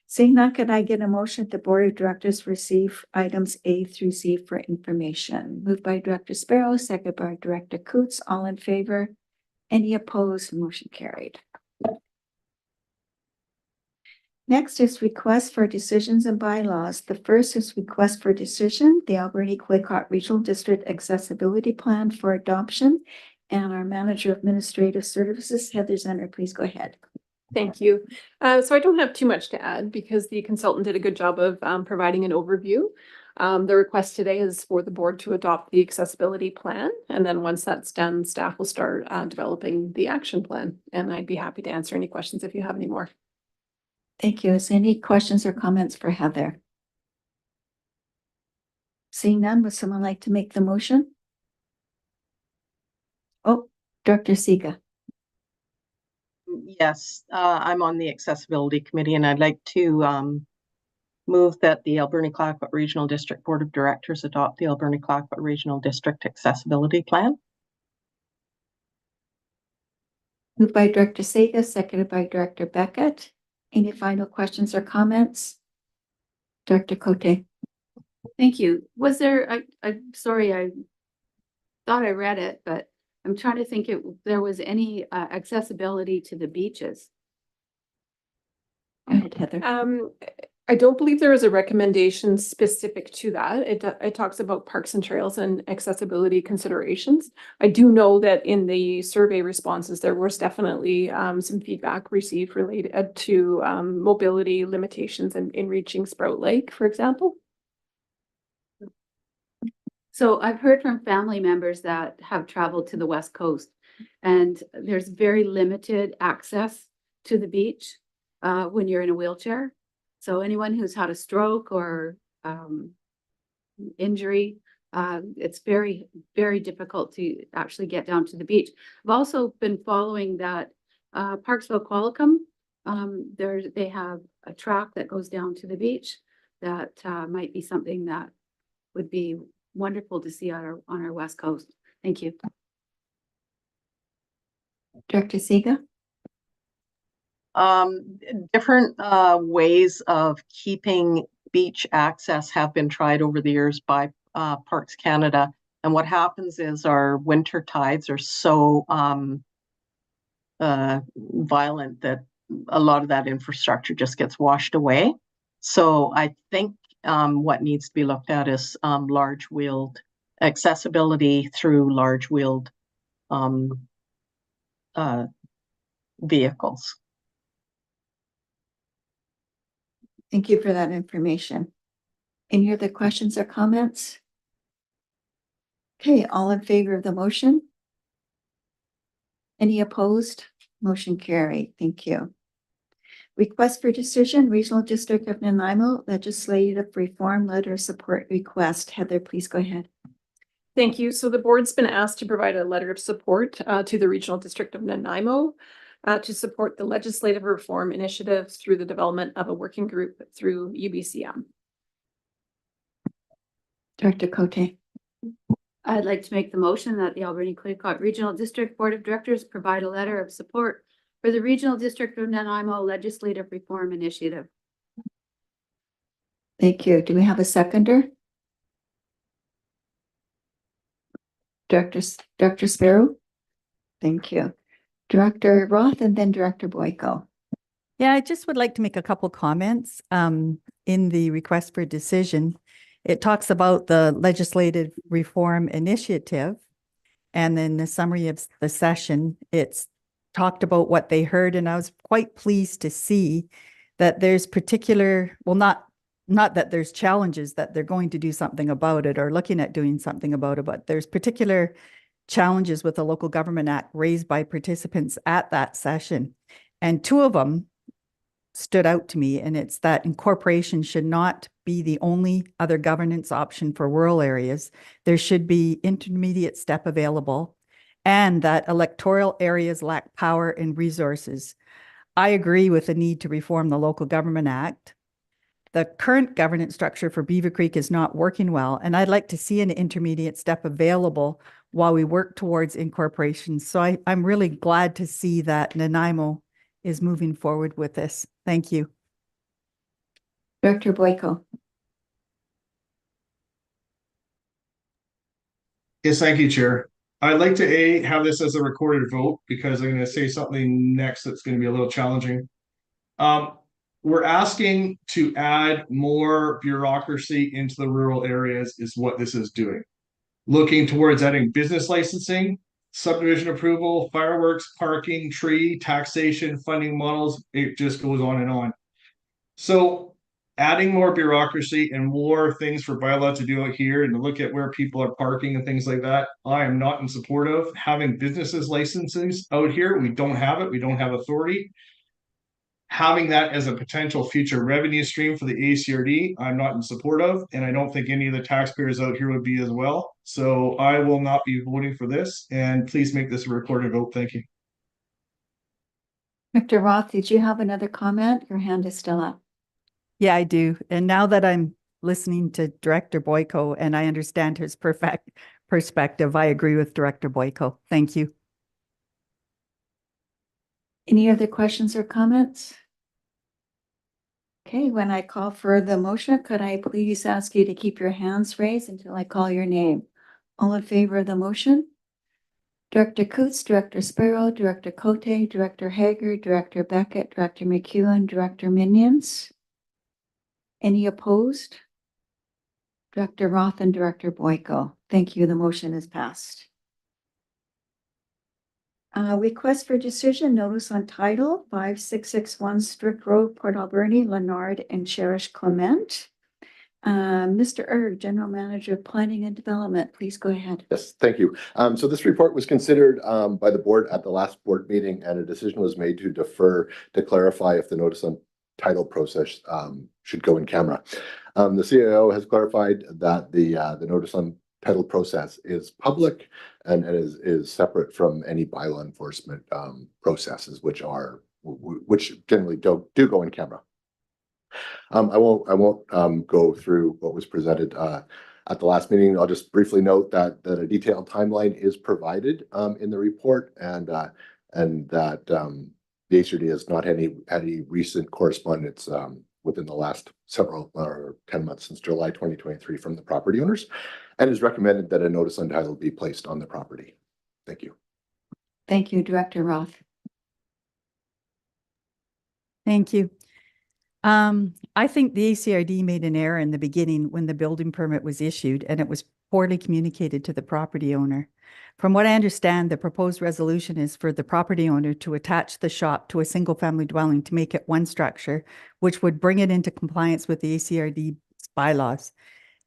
Seeing none, could I get a motion that the Board of Directors receive items A through Z for information? Moved by Director Sparrow, second by Director Coots. All in favor? Any opposed? Motion carried. Next is request for decisions and bylaws. The first is request for decision, the Alberni-Quaycott Regional District Accessibility Plan for adoption. And our Manager of Administrative Services, Heather Zenner, please go ahead. Thank you. So I don't have too much to add because the consultant did a good job of providing an overview. The request today is for the board to adopt the accessibility plan. And then once that's done, staff will start developing the action plan. And I'd be happy to answer any questions if you have any more. Thank you. Is there any questions or comments for Heather? Seeing none, would someone like to make the motion? Oh, Director Siga. Yes, I'm on the accessibility committee and I'd like to move that the Alberni-Clayoquot Regional District Board of Directors adopt the Alberni-Clayoquot Regional District Accessibility Plan. Moved by Director Sega, seconded by Director Beckett. Any final questions or comments? Director Cote. Thank you. Was there, I'm sorry, I thought I read it, but I'm trying to think if there was any accessibility to the beaches. Go ahead, Heather. I don't believe there is a recommendation specific to that. It talks about parks and trails and accessibility considerations. I do know that in the survey responses, there was definitely some feedback received related to mobility limitations in reaching Sprout Lake, for example. So I've heard from family members that have traveled to the West Coast, and there's very limited access to the beach when you're in a wheelchair. So anyone who's had a stroke or injury, it's very, very difficult to actually get down to the beach. I've also been following that Parksville Qualicum, they have a track that goes down to the beach that might be something that would be wonderful to see on our West Coast. Thank you. Director Siga. Different ways of keeping beach access have been tried over the years by Parks Canada. And what happens is our winter tides are so violent that a lot of that infrastructure just gets washed away. So I think what needs to be looked at is large wheeled accessibility through large wheeled vehicles. Thank you for that information. Any other questions or comments? Okay, all in favor of the motion? Any opposed? Motion carried. Thank you. Request for decision, Regional District of Nanaimo Legislative Reform Letter of Support Request. Heather, please go ahead. Thank you. So the board's been asked to provide a letter of support to the Regional District of Nanaimo to support the legislative reform initiative through the development of a working group through UBCM. Director Cote. I'd like to make the motion that the Alberni-Clayoquot Regional District Board of Directors provide a letter of support for the Regional District of Nanaimo Legislative Reform Initiative. Thank you. Do we have a seconder? Director Sparrow? Thank you. Director Roth and then Director Boyko. Yeah, I just would like to make a couple comments in the request for decision. It talks about the legislative reform initiative, and then the summary of the session, it's talked about what they heard, and I was quite pleased to see that there's particular, well, not that there's challenges that they're going to do something about it or looking at doing something about it, but there's particular challenges with the Local Government Act raised by participants at that session. And two of them stood out to me, and it's that incorporation should not be the only other governance option for rural areas. There should be intermediate step available, and that electoral areas lack power and resources. I agree with the need to reform the Local Government Act. The current governance structure for Beaver Creek is not working well, and I'd like to see an intermediate step available while we work towards incorporation. So I'm really glad to see that Nanaimo is moving forward with this. Thank you. Director Boyko. Yes, thank you, Chair. I'd like to have this as a recorded vote because I'm going to say something next that's going to be a little challenging. We're asking to add more bureaucracy into the rural areas is what this is doing. Looking towards adding business licensing, subdivision approval, fireworks, parking, tree, taxation, funding models, it just goes on and on. So adding more bureaucracy and more things for bylaw to do out here and to look at where people are parking and things like that, I am not in support of. Having businesses licenses out here, we don't have it, we don't have authority. Having that as a potential future revenue stream for the ACRD, I'm not in support of, and I don't think any of the taxpayers out here would be as well. So I will not be voting for this, and please make this a recorded vote. Thank you. Director Roth, did you have another comment? Your hand is still up. Yeah, I do. And now that I'm listening to Director Boyko and I understand his perfect perspective, I agree with Director Boyko. Thank you. Any other questions or comments? Okay, when I call for the motion, could I please ask you to keep your hands raised until I call your name? All in favor of the motion? Director Coots, Director Sparrow, Director Cote, Director Hager, Director Beckett, Director McEwen, Director Minions. Any opposed? Director Roth and Director Boyko. Thank you. The motion is passed. Request for decision, notice on title 5661 Strict Road, Port Alberni, Leonard and Cherish Clement. Mr. Erg, General Manager of Planning and Development, please go ahead. Yes, thank you. So this report was considered by the board at the last board meeting, and a decision was made to defer to clarify if the notice on title process should go in camera. The CAO has clarified that the notice on title process is public and is separate from any bylaw enforcement processes, which generally do go in camera. I won't go through what was presented at the last meeting. I'll just briefly note that a detailed timeline is provided in the report, and that the HRD has not had any recent correspondence within the last several or 10 months since July 2023 from the property owners, and is recommended that a notice on title be placed on the property. Thank you. Thank you, Director Roth. Thank you. I think the ACRD made an error in the beginning when the building permit was issued and it was poorly communicated to the property owner. From what I understand, the proposed resolution is for the property owner to attach the shop to a single family dwelling to make it one structure, which would bring it into compliance with the ACRD bylaws.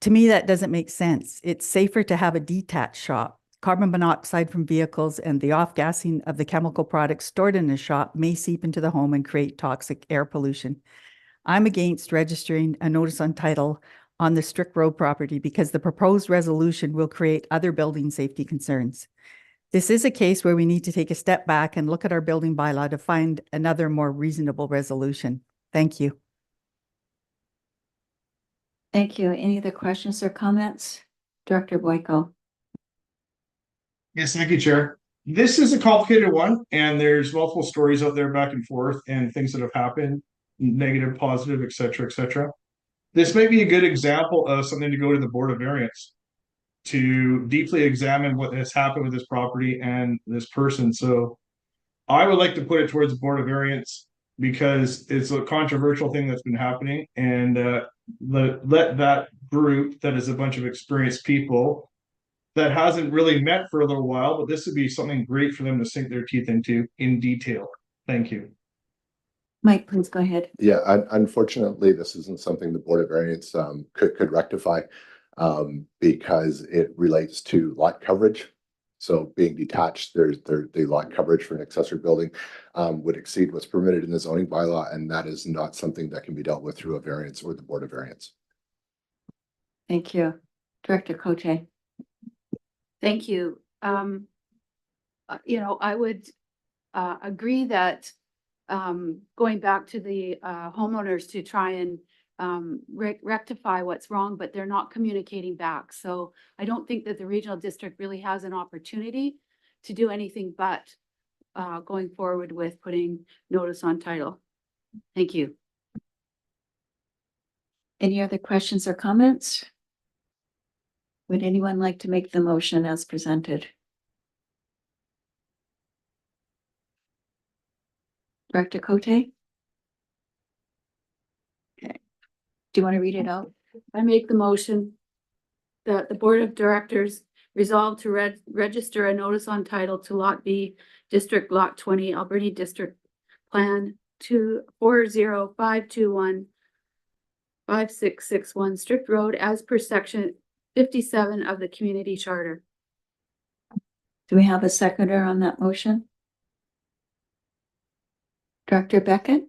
To me, that doesn't make sense. It's safer to have a detached shop. Carbon monoxide from vehicles and the off-gassing of the chemical products stored in the shop may seep into the home and create toxic air pollution. I'm against registering a notice on title on the Strict Road property because the proposed resolution will create other building safety concerns. This is a case where we need to take a step back and look at our building bylaw to find another more reasonable resolution. Thank you. Thank you. Any other questions or comments? Director Boyko. Yes, thank you, Chair. This is a complicated one, and there's multiple stories out there back and forth and things that have happened, negative, positive, et cetera, This may be a good example of something to go to the Board of Variance to deeply examine what has happened with this property and this person. So I would like to put it towards the Board of Variance because it's a controversial thing that's been happening, and let that group that is a bunch of experienced people that hasn't really met for a little while, but this would be something great for them to sink their teeth into in detail. Thank you. Mike, please go ahead. Yeah, unfortunately, this isn't something the Board of Variance could rectify because it relates to lot coverage. So being detached, the lot coverage for an accessory building would exceed what's permitted in the zoning bylaw, and that is not something that can be dealt with through a variance or the Board of Variance. Thank you. Director Cote. Thank you. I would agree that going back to the homeowners to try and rectify what's wrong, but they're not communicating back. So I don't think that the regional district really has an opportunity to do anything but going forward with putting notice on title. Thank you. Any other questions or comments? Would anyone like to make the motion as presented? Director Cote? Okay. Do you want to read it out? I make the motion that the Board of Directors resolve to register a notice on title to Lot B, District Lot 20, Alberni District Plan 240521 5661 Strict Road as per section 57 of the community charter. Do we have a seconder on that motion? Director Beckett?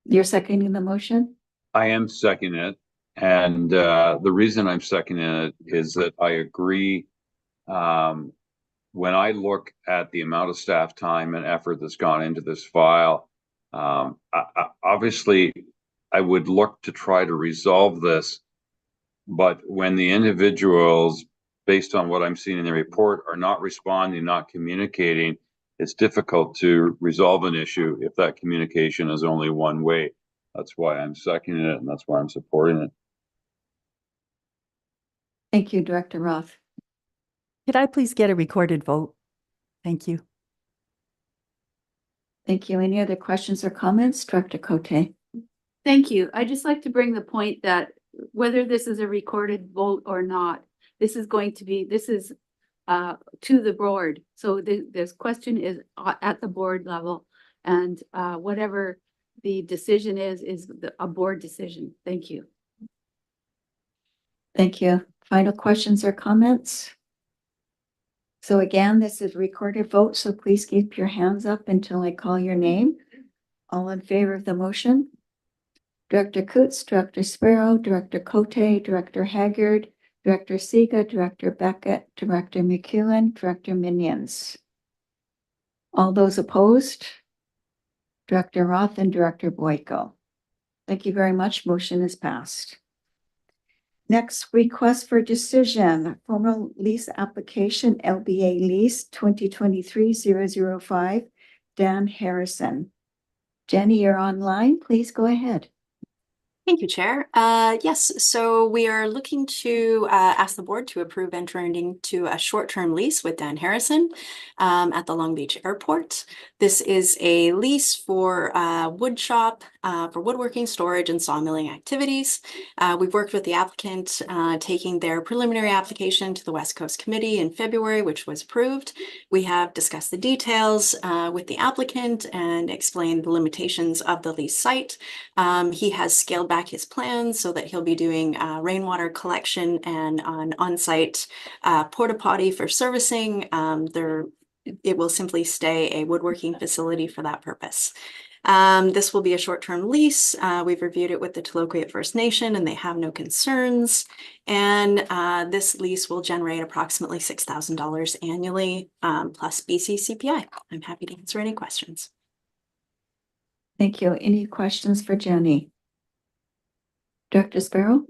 You're seconding the motion? I am seconding it. And the reason I'm seconding it is that I agree. When I look at the amount of staff time and effort that's gone into this file, obviously I would look to try to resolve this. But when the individuals, based on what I'm seeing in the report, are not responding, not communicating, it's difficult to resolve an issue if that communication is only one way. That's why I'm seconding it, and that's why I'm supporting it. Thank you, Director Roth. Could I please get a recorded vote? Thank you. Thank you. Any other questions or comments? Director Cote? Thank you. I'd just like to bring the point that whether this is a recorded vote or not, this is to the board. So this question is at the board level, and whatever the decision is a board decision. Thank you. Thank you. Final questions or comments? So again, this is recorded vote, so please keep your hands up until I call your name. All in favor of the motion? Director Coots, Director Sparrow, Director Cote, Director Haggard, Director Siga, Director Beckett, Director McEwen, Director Minions. All those opposed? Director Roth and Director Boyko. Thank you very much. Motion is passed. Next, request for decision, formal lease application, LBA lease 2023-005, Dan Harrison. Jenny, you're online. Please go ahead. Thank you, Chair. Yes, so we are looking to ask the board to approve entering into a short-term lease with Dan Harrison at the Long Beach Airport. This is a lease for wood shop for woodworking, storage, and sawmilling activities. We've worked with the applicant, taking their preliminary application to the West Coast Committee in February, which was approved. We have discussed the details with the applicant and explained the limitations of the lease site. He has scaled back his plans so that he'll be doing rainwater collection and an on-site porta potty for servicing. It will simply stay a woodworking facility for that purpose. This will be a short-term lease. We've reviewed it with the Taloquiet First Nation and they have no concerns. And this lease will generate approximately $6,000 annually plus BC CPI. I'm happy to answer any questions. Thank you. Any questions for Jenny? Director Sparrow?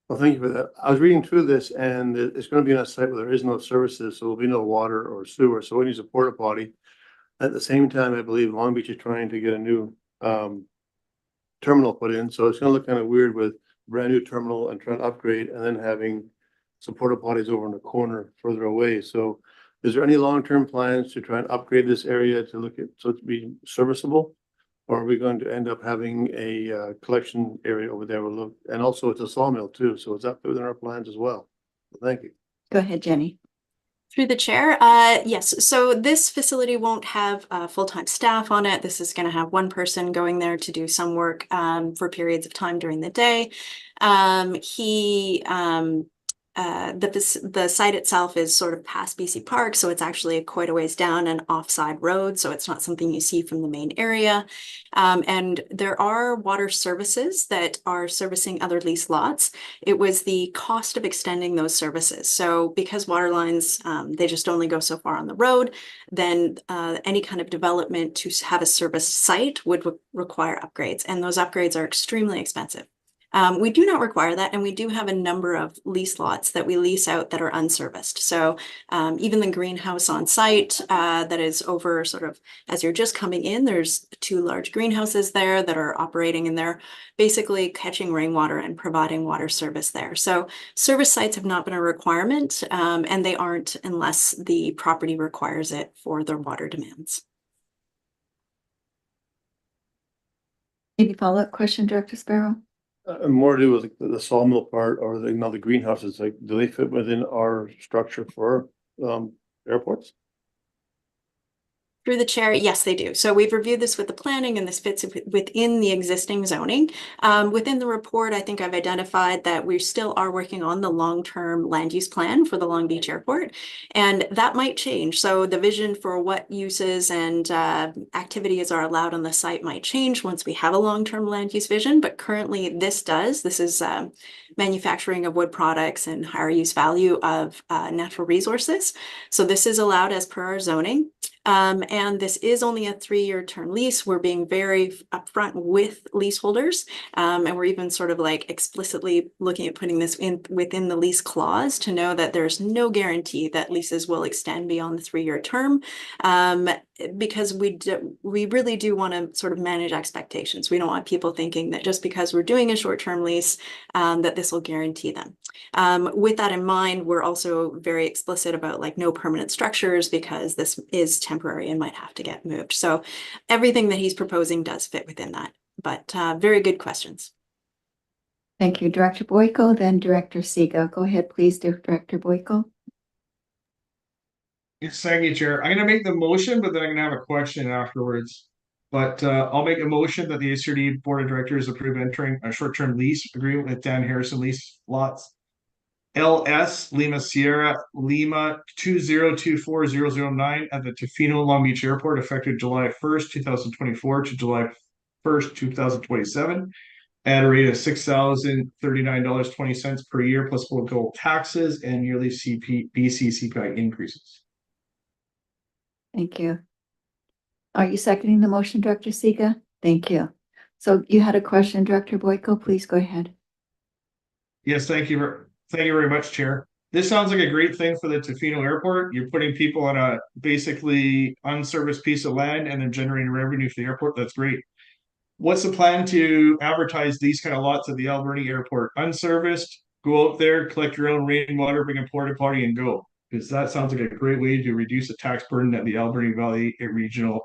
Well, thank you for that. I was reading through this and it's going to be on a site where there is no services, so there'll be no water or sewer. So it needs a porta potty. At the same time, I believe Long Beach is trying to get a new terminal put in. So it's going to look kind of weird with brand new terminal and trying to upgrade and then having some porta potties over in the corner further away. So is there any long-term plans to try and upgrade this area to look at, so it to be serviceable? Or are we going to end up having a collection area over there? We'll look, and also it's a sawmill too. So is that within our plans as well? Thank you. Go ahead, Jenny. Through the chair, yes. So this facility won't have full-time staff on it. This is going to have one person going there to do some work for periods of time during the day. The site itself is sort of past BC Park, so it's actually quite a ways down an offside road, so it's not something you see from the main area. And there are water services that are servicing other lease lots. It was the cost of extending those services. So because water lines, they just only go so far on the road, then any kind of development to have a service site would require upgrades, and those upgrades are extremely expensive. We do not require that, and we do have a number of lease lots that we lease out that are unserviced. So even the greenhouse on site that is over sort of as you're just coming in, there's 2 large greenhouses there that are operating, and they're basically catching rainwater and providing water service there. So service sites have not been a requirement, and they aren't unless the property requires it for their water demands. Any follow-up question, Director Sparrow? More to do with the sawmill part or the greenhouses, like, do they fit within our structure for airports? Through the chair, yes, they do. So we've reviewed this with the planning and this fits within the existing zoning. Within the report, I think I've identified that we still are working on the long-term land use plan for the Long Beach Airport, and that might change. So the vision for what uses and activities are allowed on the site might change once we have a long-term land use vision, but currently this does. This is manufacturing of wood products and higher use value of natural resources. So this is allowed as per our zoning. And this is only a 3-year term lease. We're being very upfront with leaseholders. And we're even sort of like explicitly looking at putting this in within the lease clause to know that there's no guarantee that leases will extend beyond the 3-year term. Because we really do want to sort of manage expectations. We don't want people thinking that just because we're doing a short-term lease, that this will guarantee them. With that in mind, we're also very explicit about like no permanent structures because this is temporary and might have to get moved. So everything that he's proposing does fit within that, but very good questions. Thank you, Director Boyko, then Director Siga. Go ahead, please, Director Boyko. Yes, thank you, Chair. I'm gonna make the motion, but then I'm gonna have a question afterwards. But I'll make a motion that the ACRD Board of Directors approve entering a short-term lease agreement with Dan Harrison Lease Lots LS Lima Sierra Lima 2024009 at the Tofino Long Beach Airport effective July 1st, 2024 to July 1st, 2027 at a rate of $6,039.20 per year plus local taxes and yearly BC CPI increases. Thank you. Are you seconding the motion, Director Siga? Thank you. So you had a question, Director Boyko, please go ahead. Yes, thank you. Thank you very much, Chair. This sounds like a great thing for the Tofino Airport. You're putting people on a basically unserviced piece of land and then generating revenue for the airport. That's great. What's the plan to advertise these kind of lots at the Alberni Airport? Unserviced, go out there, collect your own rainwater, bring a porta potty and go. Because that sounds like a great way to reduce the tax burden at the Alberni Valley Regional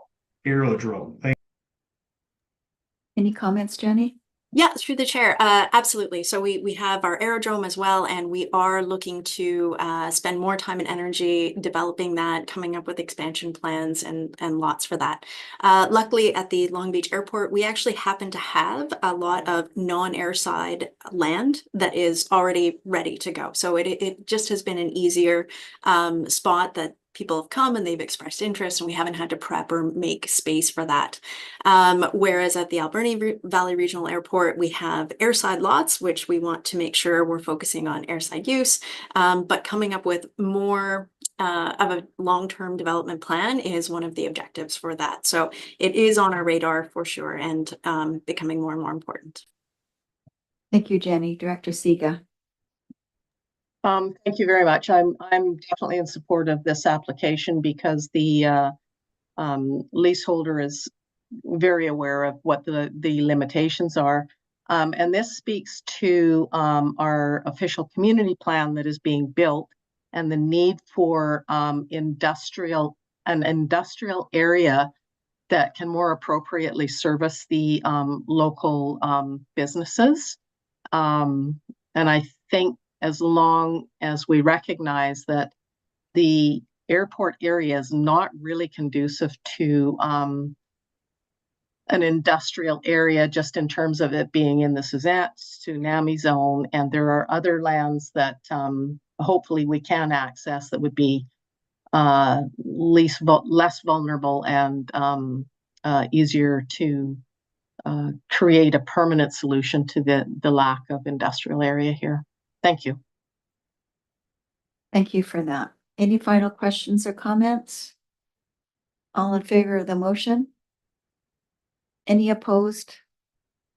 Aerodrome. Any comments, Jenny? Yeah, through the chair, absolutely. So we have our aerodrome as well, and we are looking to spend more time and energy developing that, coming up with expansion plans and lots for that. Luckily, at the Long Beach Airport, we actually happen to have a lot of non-airside land that is already ready to go. So it just has been an easier spot that people have come and they've expressed interest, and we haven't had to prep or make space for that. Whereas at the Alberni Valley Regional Airport, we have airside lots, which we want to make sure we're focusing on airside use, but coming up with more of a long-term development plan is one of the objectives for that. So it is on our radar for sure, and becoming more and more important. Thank you, Jenny. Director Siga. Thank you very much. I'm definitely in support of this application because the leaseholder is very aware of what the limitations are. And this speaks to our official community plan that is being built and the need for an industrial area that can more appropriately service the local businesses. And I think as long as we recognize that the airport area is not really conducive to an industrial area, just in terms of it being in the tsunami zone, and there are other lands that hopefully we can access that would be less vulnerable and easier to create a permanent solution to the lack of industrial area here. Thank you. Thank you for that. Any final questions or comments? All in favor of the motion? Any opposed?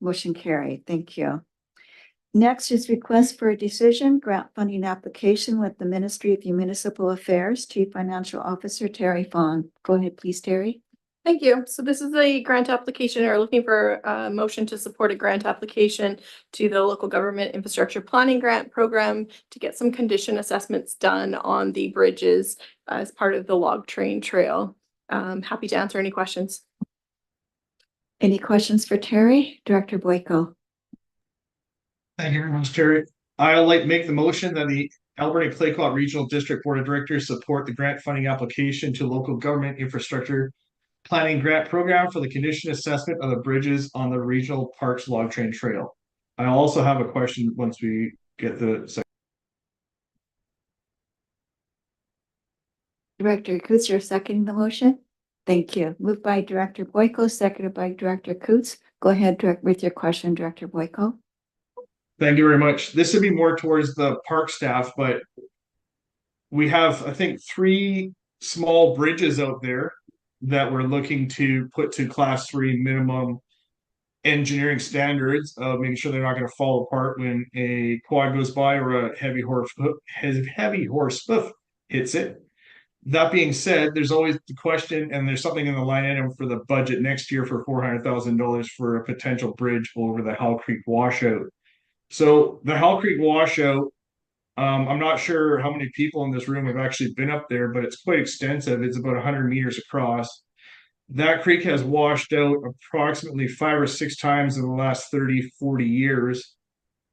Motion carried. Thank you. Next is request for a decision, grant funding application with the Ministry of Municipal Affairs, Chief Financial Officer Terry Fong. Go ahead, please, Terry. Thank you. So this is a grant application, or looking for a motion to support a grant application to the Local Government Infrastructure Planning Grant Program to get some condition assessments done on the bridges as part of the Log Train Trail. Happy to answer any questions. Any questions for Terry? Director Boyko. Thank you very much, Terry. I'll make the motion that the Alberni Claycott Regional District Board of Directors support the grant funding application to Local Government Infrastructure planning grant program for the condition assessment of the bridges on the Regional Parks Log Train Trail. I also have a question once we get the. Director Coots, you're seconding the motion? Thank you. Moved by Director Boyko, seconded by Director Coots. Go ahead, with your question, Director Boyko. Thank you very much. This would be more towards the park staff, but we have, I think, 3 small bridges out there that we're looking to put to class 3 minimum engineering standards of making sure they're not going to fall apart when a quad goes by or a heavy horse hoof hits it. That being said, there's always the question, and there's something in the line item for the budget next year for $400,000 for a potential bridge over the Howell Creek washout. So the Howell Creek washout, I'm not sure how many people in this room have actually been up there, but it's quite extensive. It's about 100 meters across. That creek has washed out approximately 5 or 6 times in the last 30, 40 years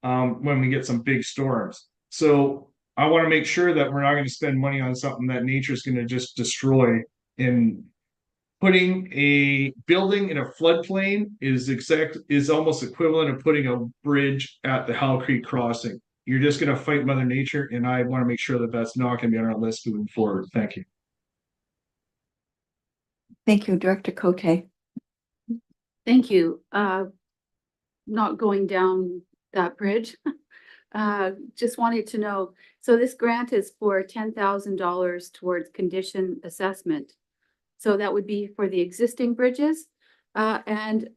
when we get some big storms. So I want to make sure that we're not going to spend money on something that nature's going to just destroy. And putting a building in a floodplain is almost equivalent of putting a bridge at the Howell Creek crossing. You're just going to fight Mother Nature, and I want to make sure that that's not going to be on our list moving forward. Thank you. Thank you, Director Cote. Thank you. Not going down that bridge. Just wanted to know, so this grant is for $10,000 towards condition assessment. So that would be for the existing bridges, and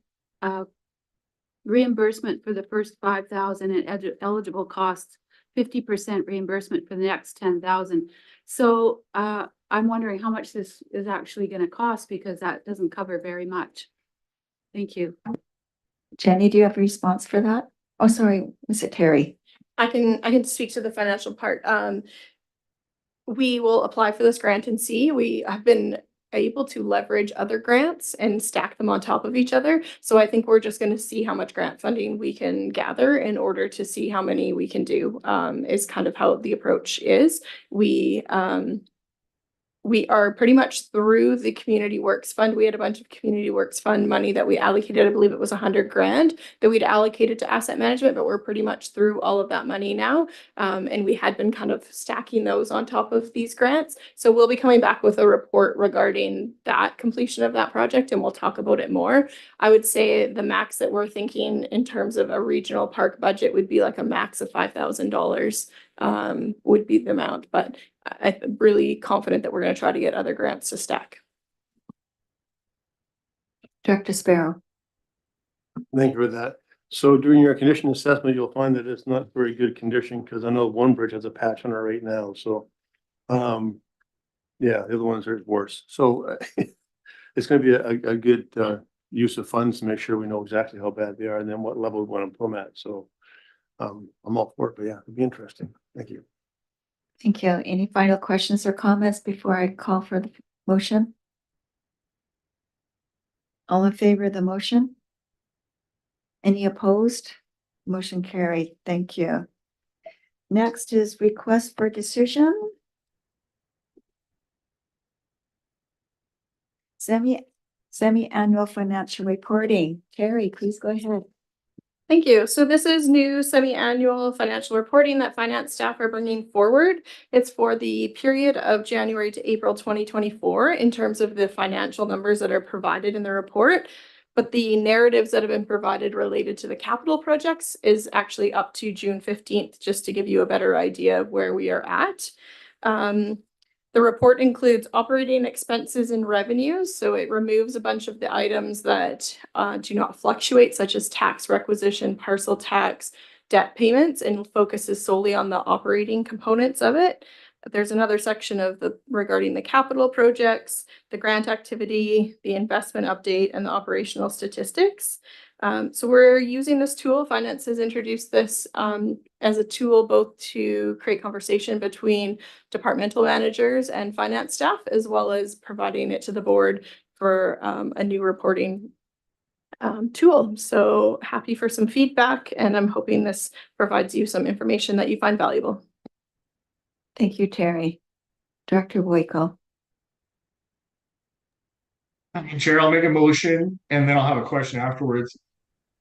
reimbursement for the first 5,000 and eligible costs, 50% reimbursement for the next 10,000. So I'm wondering how much this is actually going to cost, because that doesn't cover very much. Thank you. Jenny, do you have a response for that? Oh, sorry, was it Terry? I can speak to the financial part. We will apply for this grant and see. We have been able to leverage other grants and stack them on top of each other. So I think we're just going to see how much grant funding we can gather in order to see how many we can do, is kind of how the approach is. We are pretty much through the Community Works Fund. We had a bunch of Community Works Fund money that we allocated. I believe it was $100,000 that we'd allocated to asset management, but we're pretty much through all of that money now. And we had been kind of stacking those on top of these grants. So we'll be coming back with a report regarding that completion of that project, and we'll talk about it more. I would say the max that we're thinking in terms of a regional park budget would be like a max of $5,000 would be the amount, but I'm really confident that we're going to try to get other grants to stack. Director Sparrow. Thank you for that. So during your condition assessment, you'll find that it's not very good condition, because I know one bridge has a patch on it right now. So, yeah, the other ones are worse. So it's going to be a good use of funds to make sure we know exactly how bad they are and then what level we want to put them at. So I'm all for it, but yeah, it'd be interesting. Thank you. Thank you. Any final questions or comments before I call for the motion? All in favor of the motion? Any opposed? Motion carried. Thank you. Next is request for decision. Semi-annual financial reporting. Terry, please go ahead. Thank you. So this is new semi-annual financial reporting that finance staff are bringing forward. It's for the period of January to April 2024 in terms of the financial numbers that are provided in the report. But the narratives that have been provided related to the capital projects is actually up to June 15th, just to give you a better idea of where we are at. The report includes operating expenses and revenues, so it removes a bunch of the items that do not fluctuate, such as tax requisition, parcel tax, debt payments, and focuses solely on the operating components of it. There's another section of regarding the capital projects, the grant activity, the investment update, and the operational statistics. So we're using this tool. Finance has introduced this as a tool both to create conversation between departmental managers and finance staff, as well as providing it to the board for a new reporting tool. So happy for some feedback, and I'm hoping this provides you some information that you find valuable. Thank you, Terry. Director Boyko. Chair, I'll make a motion and then I'll have a question afterwards.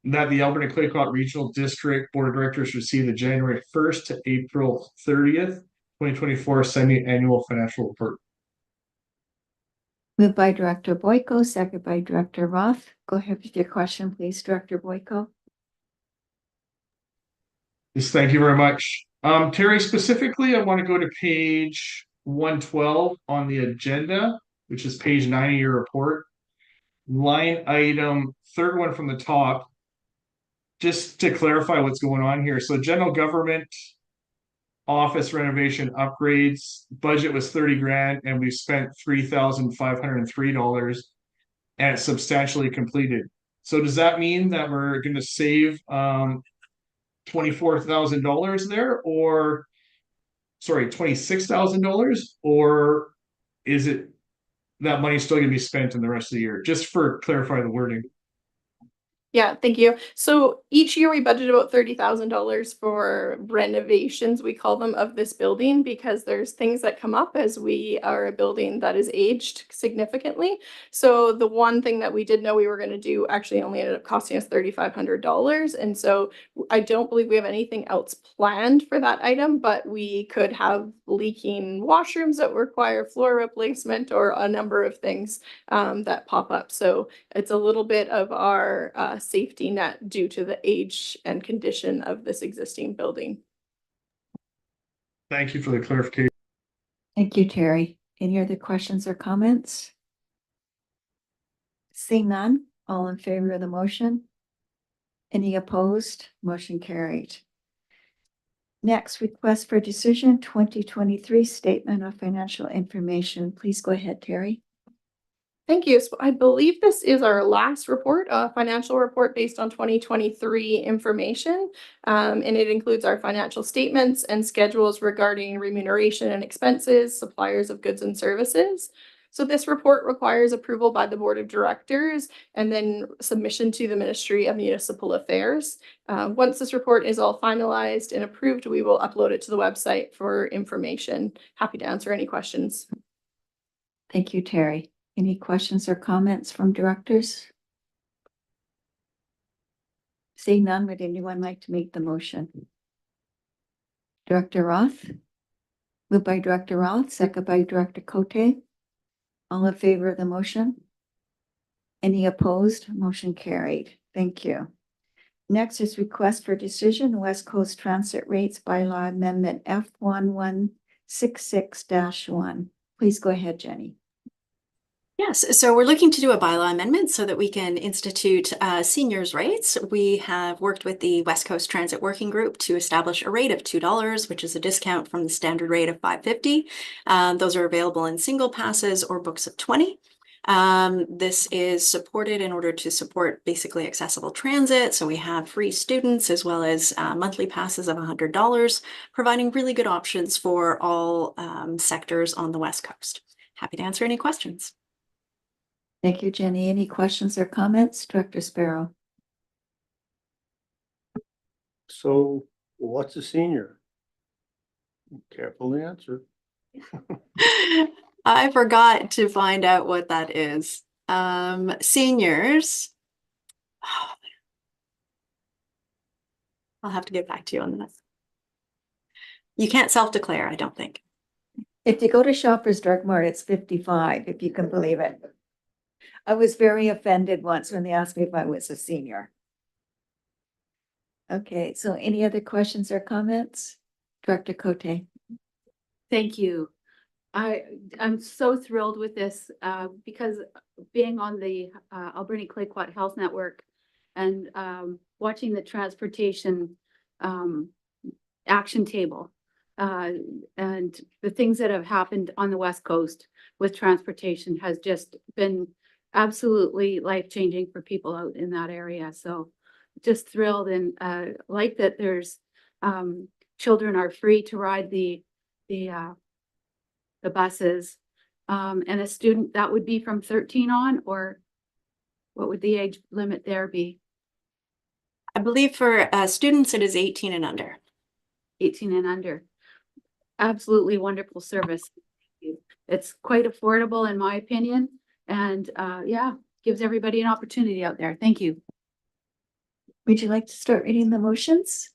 That the Alberni Claycott Regional District Board of Directors receive the January 1st to April 30th, 2024 semi-annual financial report. Moved by Director Boyko, second by Director Roth. Go ahead with your question, please, Director Boyko. Yes, thank you very much. Terry, specifically, I want to go to page 112 on the agenda, which is page 9 of your report. Line item, third one from the top. Just to clarify what's going on here. So general government office renovation upgrades budget was 30 grand and we spent $3,503 and it's substantially completed. So does that mean that we're going to save $24,000 there, or sorry, $26,000, or is it that money still going to be spent in the rest of the year? Just for clarify the wording. Yeah, thank you. So each year we budget about $30,000 for renovations, we call them, of this building, because there's things that come up as we are a building that is aged significantly. So the one thing that we did know we were going to do actually only ended up costing us $3,500. And so I don't believe we have anything else planned for that item, but we could have leaking washrooms that require floor replacement or a number of things that pop up. So it's a little bit of our safety net due to the age and condition of this existing building. Thank you for the clarification. Thank you, Terry. Any other questions or comments? Seeing none, all in favor of the motion? Any opposed? Motion carried. Next, request for decision 2023 statement of financial information. Please go ahead, Terry. Thank you. So I believe this is our last report, financial report based on 2023 information. And it includes our financial statements and schedules regarding remuneration and expenses, suppliers of goods and services. So this report requires approval by the Board of Directors and then submission to the Ministry of Municipal Affairs. Once this report is all finalized and approved, we will upload it to the website for information. Happy to answer any questions. Thank you, Terry. Any questions or comments from directors? Seeing none, would anyone like to make the motion? Director Roth? Moved by Director Roth, second by Director Cote. All in favor of the motion? Any opposed? Motion carried. Thank you. Next is request for decision, West Coast Transit Rates Bylaw Amendment F1166-1. Please go ahead, Jenny. Yes, so we're looking to do a bylaw amendment so that we can institute seniors' rates. We have worked with the West Coast Transit Working Group to establish a rate of $2, which is a discount from the standard rate of $5.50. Those are available in single passes or books of 20. This is supported in order to support basically accessible transit. So we have free students as well as monthly passes of $100, providing really good options for all sectors on the West Coast. Happy to answer any questions. Thank you, Jenny. Any questions or comments? Director Sparrow. So what's a senior? Carefully answer. I forgot to find out what that is. Seniors. Oh, I'll have to get back to you on this. You can't self-declare, I don't think. If you go to Shoppers Drug Mart, it's 55, if you can believe it. I was very offended once when they asked me if I was a senior. Okay, so any other questions or comments? Director Cote. Thank you. I'm so thrilled with this because being on the Alberni Claycott Health Network and watching the transportation action table and the things that have happened on the West Coast with transportation has just been absolutely life-changing for people out in that area. So just thrilled and like that there's children are free to ride the buses and a student that would be from 13 on, or what would the age limit there be? I believe for students it is 18 and under. 18 and under. Absolutely wonderful service. It's quite affordable in my opinion. And yeah, gives everybody an opportunity out there. Thank you. Would you like to start reading the motions?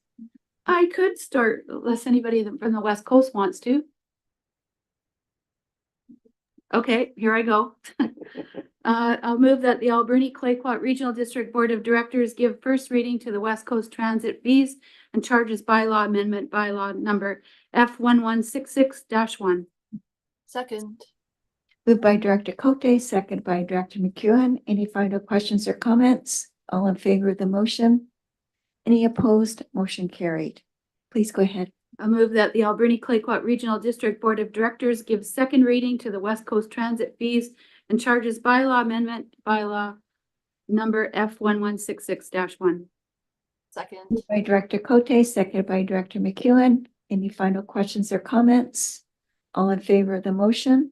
I could start unless anybody from the West Coast wants to. Okay, here I go. I'll move that the Alberni Clayoquot Regional District Board of Directors give first reading to the West Coast Transit Fees and Charges Bylaw Amendment Bylaw number F1166-1. Second. Moved by Director Cote, second by Director McEwen. Any final questions or comments? All in favor of the motion? Any opposed? Motion carried. Please go ahead. I move that the Alberni Clayoquot Regional District Board of Directors give second reading to the West Coast Transit Fees and Charges Bylaw Amendment Bylaw number F1166-1. Second. Moved by Director Cote, seconded by Director McEwen. Any final questions or comments? All in favor of the motion?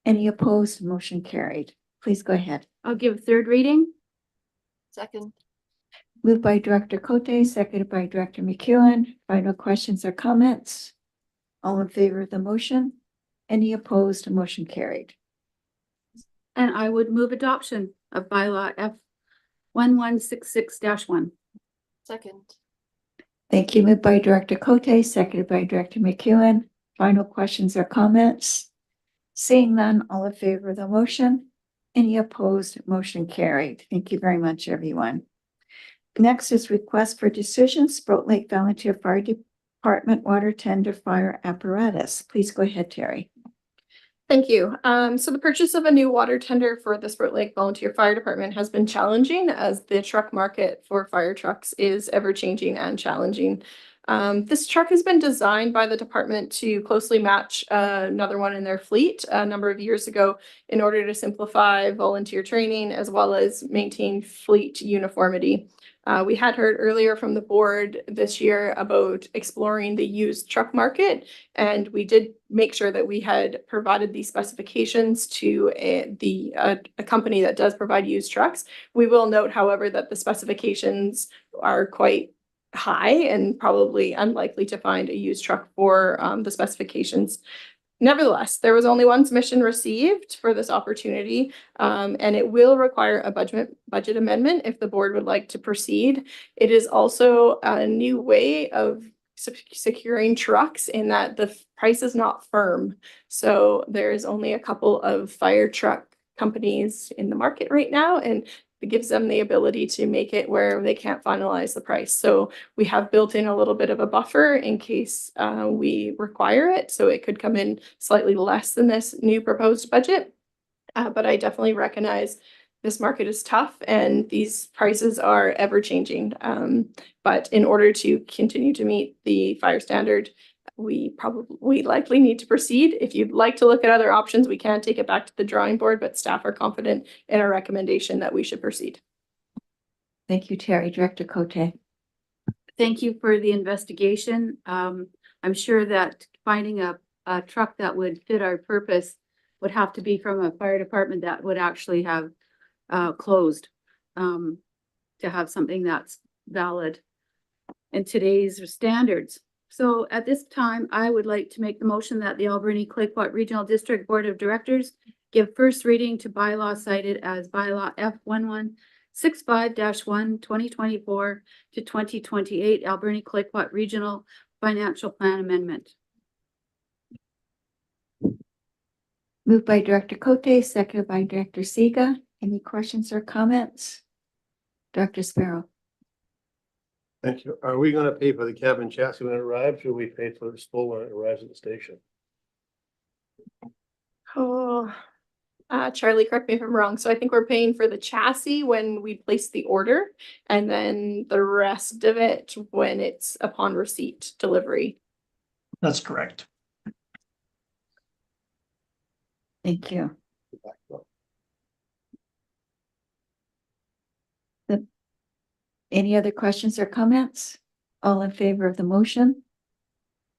Any opposed? Motion carried. Please go ahead. I'll give third reading. Second. Moved by Director Cote, seconded by Director McEwen. Final questions or comments? All in favor of the motion? Any opposed? Motion carried. And I would move adoption of bylaw F1166-1. Second. Thank you. Moved by Director Cote, seconded by Director McEwen. Final questions or comments? Seeing none, all in favor of the motion? Any opposed? Motion carried. Thank you very much, everyone. Next is request for decision, Sprout Lake Volunteer Fire Department Water Tender Fire Apparatus. Please go ahead, Terry. Thank you. So the purchase of a new water tender for the Sprout Lake Volunteer Fire Department has been challenging as the truck market for fire trucks is ever changing and challenging. This truck has been designed by the department to closely match another one in their fleet a number of years ago in order to simplify volunteer training as well as maintain fleet uniformity. We had heard earlier from the board this year about exploring the used truck market, and we did make sure that we had provided these specifications to a company that does provide used trucks. We will note, however, that the specifications are quite high and probably unlikely to find a used truck for the specifications. Nevertheless, there was only one submission received for this opportunity, and it will require a budget amendment if the board would like to proceed. It is also a new way of securing trucks in that the price is not firm. So there is only a couple of fire truck companies in the market right now, and it gives them the ability to make it where they can't finalize the price. So we have built in a little bit of a buffer in case we require it. So it could come in slightly less than this new proposed budget. But I definitely recognize this market is tough and these prices are ever changing. But in order to continue to meet the fire standard, we likely need to proceed. If you'd like to look at other options, we can take it back to the drawing board, but staff are confident in our recommendation that we should proceed. Thank you, Terry. Director Cote. Thank you for the investigation. I'm sure that finding a truck that would fit our purpose would have to be from a fire department that would actually have closed to have something that's valid in today's standards. So at this time, I would like to make the motion that the Alberni Clayoquot Regional District Board of Directors give first reading to bylaw cited as bylaw F1165-1 2024 to 2028 Alberni Clayoquot Regional Financial Plan Amendment. Moved by Director Cote, seconded by Director Siga. Any questions or comments? Dr. Sparrow. Thank you. Are we gonna pay for the cabin chassis when it arrives, or we pay for the spool when it arrives at the station? Oh, Charlie, correct me if I'm wrong. So I think we're paying for the chassis when we place the order and then the rest of it when it's upon receipt delivery. That's correct. Thank you. Any other questions or comments? All in favor of the motion?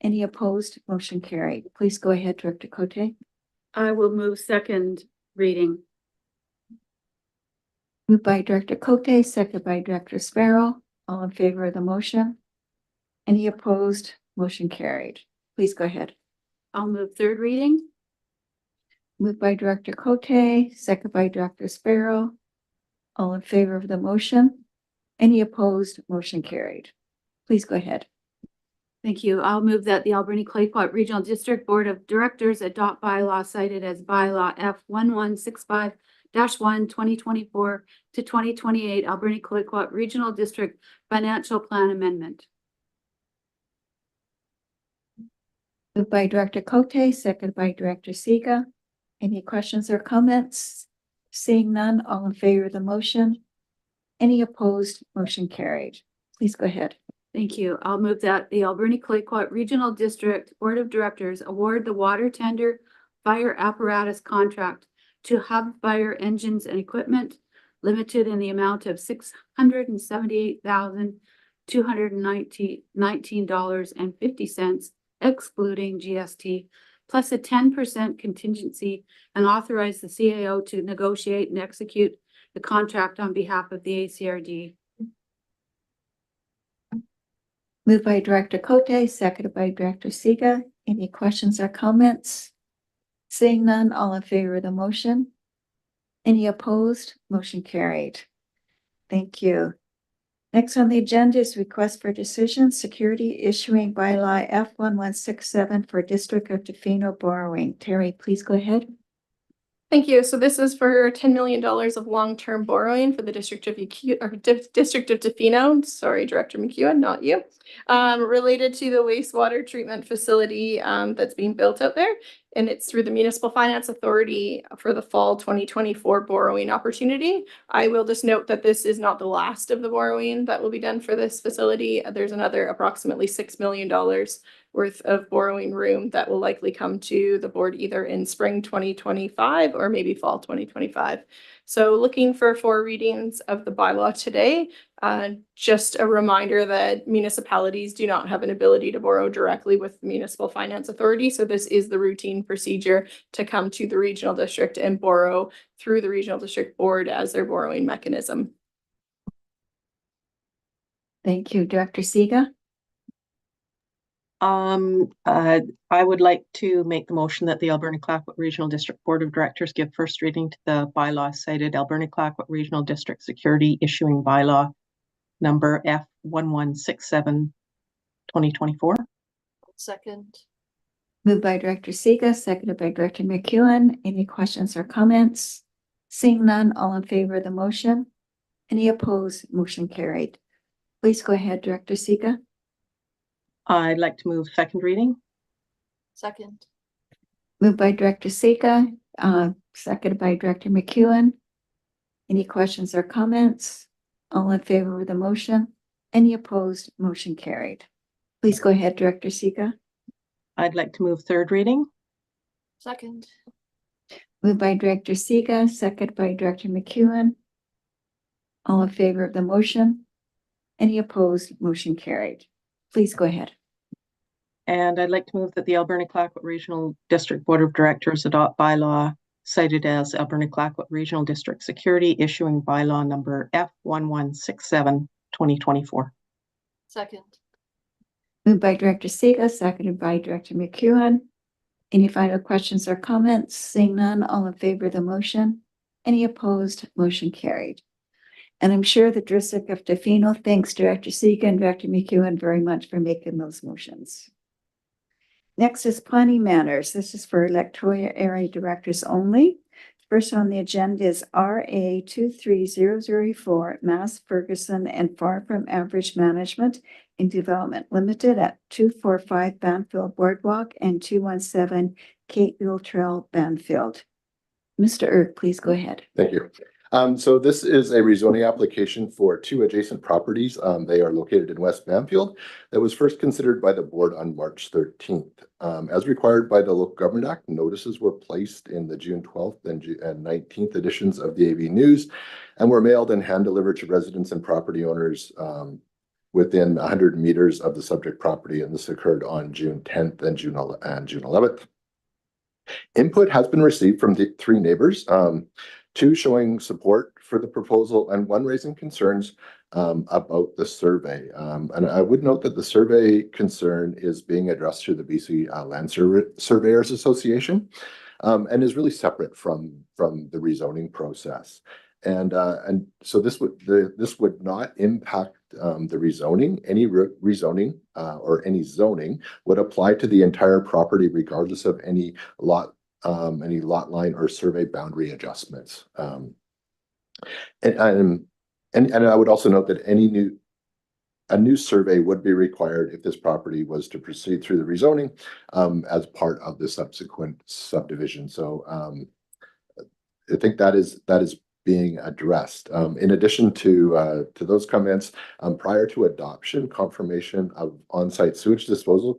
Any opposed? Motion carried. Please go ahead, Director Cote. I will move second reading. Moved by Director Cote, seconded by Director Sparrow. All in favor of the motion? Any opposed? Motion carried. Please go ahead. I'll move third reading. Moved by Director Cote, second by Director Sparrow. All in favor of the motion? Any opposed? Motion carried. Please go ahead. Thank you. I'll move that the Alberni Clayoquot Regional District Board of Directors adopt bylaw cited as bylaw F1165-1 2024 to 2028 Alberni Clayoquot Regional District Financial Plan Amendment. Moved by Director Cote, second by Director Siga. Any questions or comments? Seeing none, all in favor of the motion? Any opposed? Motion carried. Please go ahead. Thank you. I'll move that the Alberni Clayoquot Regional District Board of Directors award the water tender fire apparatus contract to Hub Fire Engines and Equipment Limited in the amount of $678,219.50, excluding GST, plus a 10% contingency, and authorize the CAO to negotiate and execute the contract on behalf of the ACRD. Moved by Director Cote, seconded by Director Siga. Any questions or comments? Seeing none, all in favor of the motion? Any opposed? Motion carried. Thank you. Next on the agenda is request for decision, security issuing bylaw F1167 for District of Tofino borrowing. Terry, please go ahead. Thank you. So this is for $10 million of long-term borrowing for the District of District of Tofino. Sorry, Director McEwen, not you. Related to the wastewater treatment facility that's being built out there. And it's through the Municipal Finance Authority for the fall 2024 borrowing opportunity. I will just note that this is not the last of the borrowing that will be done for this facility. There's another approximately $6 million worth of borrowing room that will likely come to the board either in spring 2025 or maybe fall 2025. So looking for 4 readings of the bylaw today. Just a reminder that municipalities do not have an ability to borrow directly with the Municipal Finance Authority. So this is the routine procedure to come to the regional district and borrow through the regional district board as their borrowing mechanism. Thank you, Director Siga. I would like to make the motion that the Alberni Clayoquot Regional District Board of Directors give first reading to the bylaw cited Alberni Clayoquot Regional District Security Issuing Bylaw number F1167 2024. Second. Moved by Director Siga, seconded by Director McEwen. Any questions or comments? Seeing none, all in favor of the motion? Any opposed? Motion carried. Please go ahead, Director Siga. I'd like to move second reading. Second. Moved by Director Siga, seconded by Director McEwen. Any questions or comments? All in favor of the motion? Any opposed? Motion carried. Please go ahead, Director Siga. I'd like to move third reading. Second. Moved by Director Siga, seconded by Director McEwen. All in favor of the motion? Any opposed? Motion carried. Please go ahead. And I'd like to move that the Alberni Clayoquot Regional District Board of Directors adopt bylaw cited as Alberni Clayoquot Regional District Security Issuing Bylaw number F1167 2024. Second. Moved by Director Siga, seconded by Director McEwen. Any final questions or comments? Seeing none, all in favor of the motion? Any opposed? Motion carried. And I'm sure the District of Tofino thanks Director Siga and Director McEwen very much for making those motions. Next is planning matters. This is for electoral area directors only. First on the agenda is RA 23004, Mass Ferguson and Far From Average Management in Development Limited at 245 Banfield Boardwalk and 217 Cateville Trail, Banfield. Mr. Erk, please go ahead. Thank you. So this is a rezoning application for 2 adjacent properties. They are located in West Banfield. That was first considered by the board on March 13th. As required by the Local Government Act, notices were placed in the June 12th and 19th editions of the AV News and were mailed and hand delivered to residents and property owners within 100 meters of the subject property. And this occurred on June 10th and June 11th. Input has been received from the 3 neighbors. 2 showing support for the proposal and 1 raising concerns about the survey. And I would note that the survey concern is being addressed through the BC Land Surveyors Association. and is really separate from the rezoning process. And so this would not impact the rezoning. Any rezoning or any zoning would apply to the entire property regardless of any lot line or survey boundary adjustments. And I would also note that a new survey would be required if this property was to proceed through the rezoning as part of the subsequent subdivision. So I think that is being addressed. In addition to those comments, prior to adoption, confirmation of on-site sewage disposal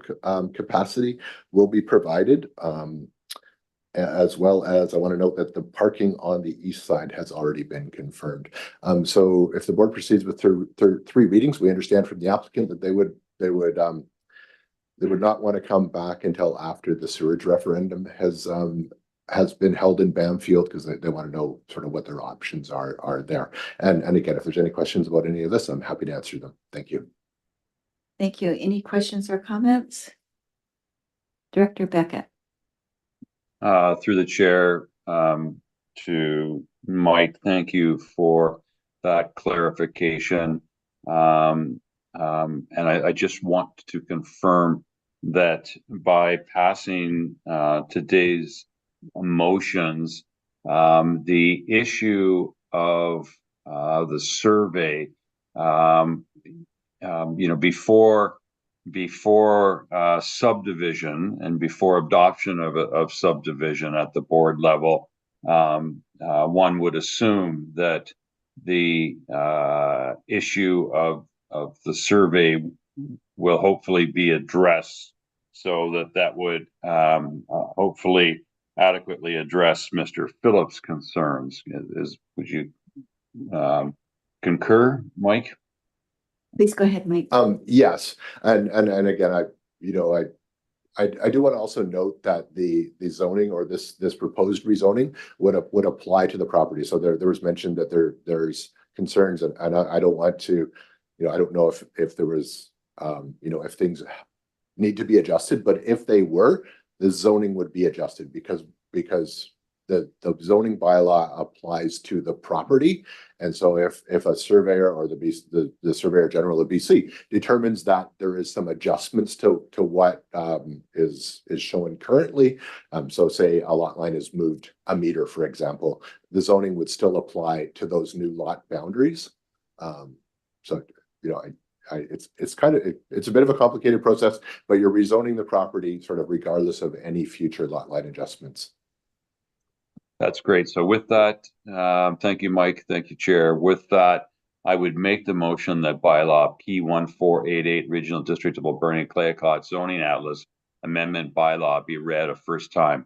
capacity will be provided. As well as I want to note that the parking on the east side has already been confirmed. So if the board proceeds with three readings, we understand from the applicant that they would not want to come back until after the sewage referendum has been held in Bamfield, because they want to know sort of what their options are there. And again, if there's any questions about any of this, I'm happy to answer them. Thank you. Thank you. Any questions or comments? Director Beckett. Through the chair, to Mike, thank you for that clarification. And I just want to confirm that by passing today's motions, the issue of the survey, before subdivision and before adoption of subdivision at the board level, one would assume that the issue of the survey will hopefully be addressed, so that would hopefully adequately address Mr. Phillips' concerns. Would you concur, Mike? Please go ahead, Mike. Yes, and again, I do want to also note that the zoning or this proposed rezoning would apply to the property. So there was mentioned that there's concerns, and I don't want to, I don't know if there was, if things need to be adjusted, but if they were, the zoning would be adjusted because the zoning bylaw applies to the property. And so if a surveyor or the surveyor general of BC determines that there is some adjustments to what is shown currently, so say a lot line is moved a meter, for example, the zoning would still apply to those new lot boundaries. So it's a bit of a complicated process, but you're rezoning the property sort of regardless of any future lot line adjustments. That's great. So with that, thank you, Mike. Thank you, Chair. With that, I would make the motion that bylaw P1488 Regional District of Alberni Clayoquot Zoning Atlas Amendment bylaw be read a first time.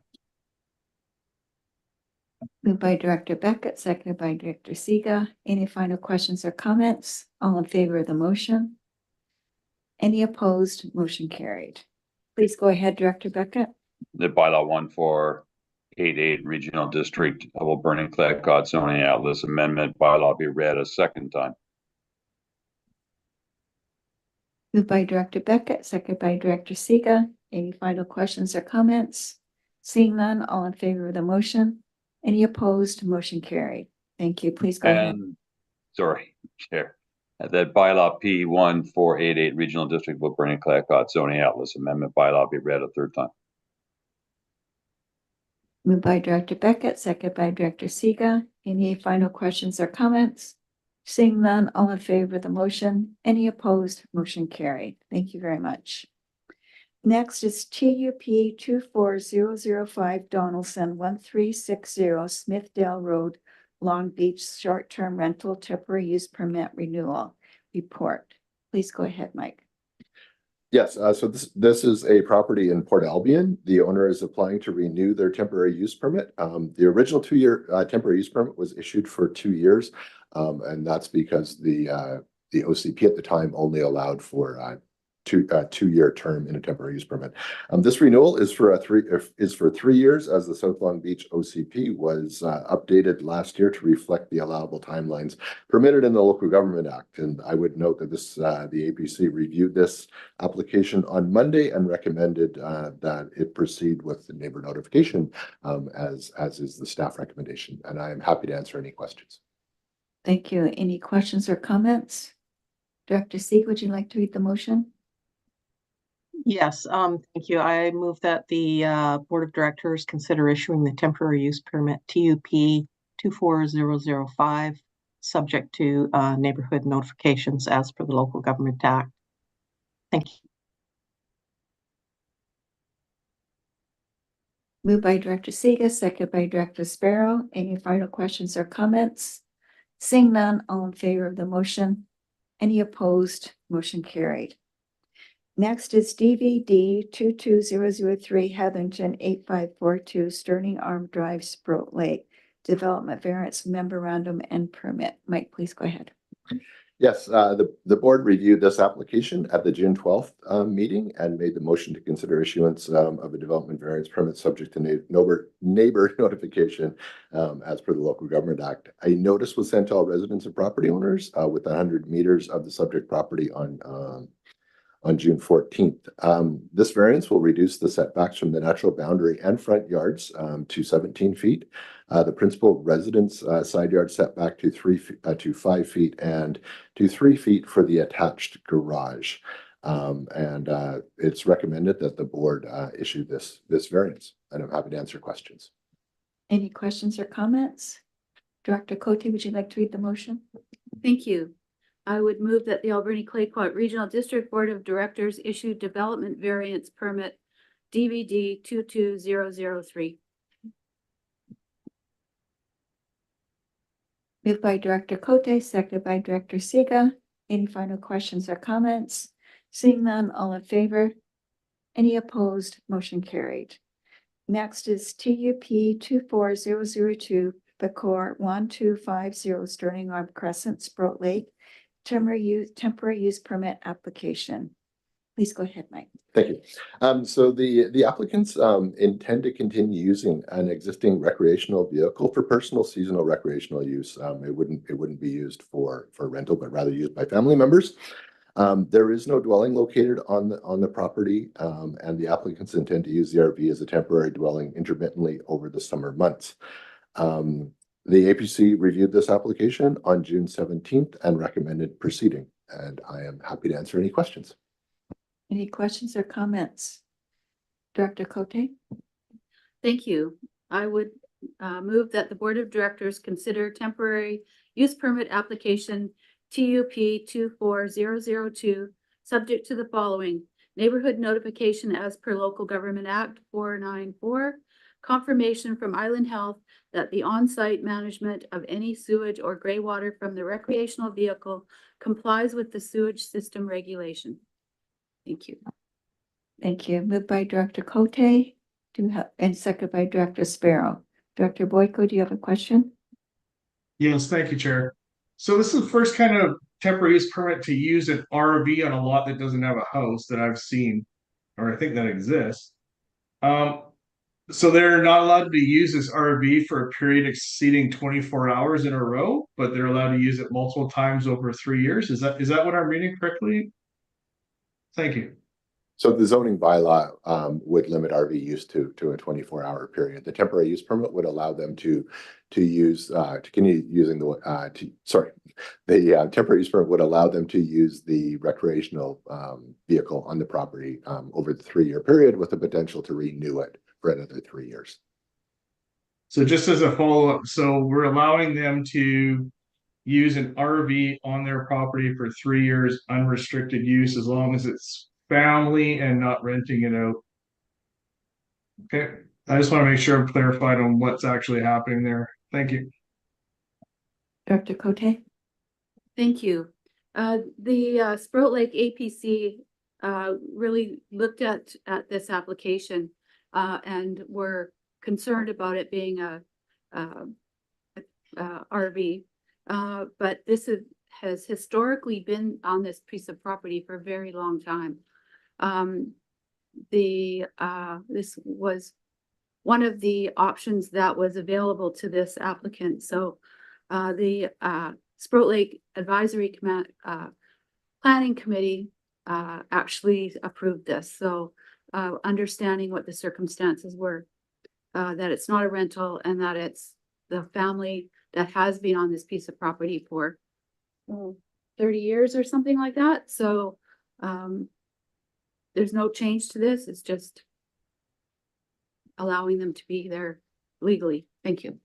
Moved by Director Beckett, seconded by Director Siga. Any final questions or comments? All in favor of the motion? Any opposed? Motion carried. Please go ahead, Director Beckett. The bylaw 1488 Regional District of Alberni Clayoquot Zoning Atlas Amendment bylaw be read a second time. Moved by Director Beckett, seconded by Director Siga. Any final questions or comments? Seeing none, all in favor of the motion? Any opposed? Motion carried. Thank you. Please go ahead. Sorry, Chair. That bylaw P1488 Regional District of Alberni Clayoquot Zoning Atlas Amendment bylaw be read a third time. Moved by Director Beckett, seconded by Director Siga. Any final questions or comments? Seeing none, all in favor of the motion? Any opposed? Motion carried. Thank you very much. Next is TUP 24005 Donaldson 1360 Smithdale Road, Long Beach Short-Term Rental Temporary Use Permit Renewal Report. Please go ahead, Mike. Yes, so this is a property in Port Albion. The owner is applying to renew their temporary use permit. The original 2-year temporary use permit was issued for 2 years, and that's because the OCP at the time only allowed for 2-year term in a temporary use permit. This renewal is for 3 years, as the South Long Beach OCP was updated last year to reflect the allowable timelines permitted in the Local Government Act. And I would note that the APC reviewed this application on Monday and recommended that it proceed with the neighbor notification, as is the staff recommendation. And I am happy to answer any questions. Thank you. Any questions or comments? Director Sieg, would you like to read the motion? Yes, thank you. I move that the Board of Directors consider issuing the temporary use permit TUP 24005, subject to neighborhood notifications as per the Local Government Act. Thank you. Moved by Director Siga, second by Director Sparrow. Any final questions or comments? Seeing none, all in favor of the motion? Any opposed? Motion carried. Next is DVD 22003 Heatherington 8542 Sterling Arm Drive, Sproat Lake Development Variance Memorandum and Permit. Mike, please go ahead. Yes, the board reviewed this application at the June 12th meeting and made the motion to consider issuance of a development variance permit subject to neighbor notification as per the Local Government Act. A notice was sent to all residents and property owners with 100 meters of the subject property on June 14th. This variance will reduce the setbacks from the natural boundary and front yards to 17 feet. The principal residence side yard setback to 5 feet and to 3 feet for the attached garage. It's recommended that the board issue this variance, and I'm happy to answer questions. Any questions or comments? Director Cote, would you like to read the motion? Thank you. I would move that the Alberni Clayoquot Regional District Board of Directors issue development variance permit DVD 22003. Moved by Director Cote, seconded by Director Siga. Any final questions or comments? Seeing none, all in favor? Any opposed? Motion carried. Next is TUP 24002 Bacor 1250 Sterling Arm Crescent, Sproat Lake temporary use permit application. Please go ahead, Mike. Thank you. So the applicants intend to continue using an existing recreational vehicle for personal seasonal recreational use. It wouldn't be used for rental, but rather used by family members. There is no dwelling located on the property, and the applicants intend to use the RV as a temporary dwelling intermittently over the summer months. The APC reviewed this application on June 17th and recommended proceeding, and I am happy to answer any questions. Any questions or comments? Director Cote? Thank you. I would move that the Board of Directors consider temporary use permit application TUP 24002, subject to the following: neighborhood notification as per Local Government Act 494, confirmation from Island Health that the on-site management of any sewage or gray water from the recreational vehicle complies with the sewage system regulation. Thank you. Thank you. Moved by Director Cote, and seconded by Director Sparrow. Director Boyko, do you have a question? Yes, thank you, Chair. So this is the first kind of temporary use permit to use an RV on a lot that doesn't have a house that I've seen, or I think that exists. So they're not allowed to use this RV for a period exceeding 24 hours in a row, but they're allowed to use it multiple times over 3 years. Is that what I'm reading correctly? Thank you. So the zoning bylaw would limit RV use to a 24-hour period. The temporary use permit would allow them to continue using the temporary use permit would allow them to use the recreational vehicle on the property over the 3-year period, with the potential to renew it for another 3 years. So just as a follow-up, so we're allowing them to use an RV on their property for 3 years, unrestricted use, as long as it's family and not renting it out. Okay, I just want to make sure I'm clarified on what's actually happening there. Thank you. Director Cote? Thank you. The Sproat Lake APC really looked at this application and were concerned about it being a RV, but this has historically been on this piece of property for a very long time. this was one of the options that was available to this applicant. So the Sprout Lake Advisory Planning Committee actually approved this. So understanding what the circumstances were, that it's not a rental and that it's the family that has been on this piece of property for 30 years or something like that. So there's no change to this. It's just allowing them to be there legally. Thank you.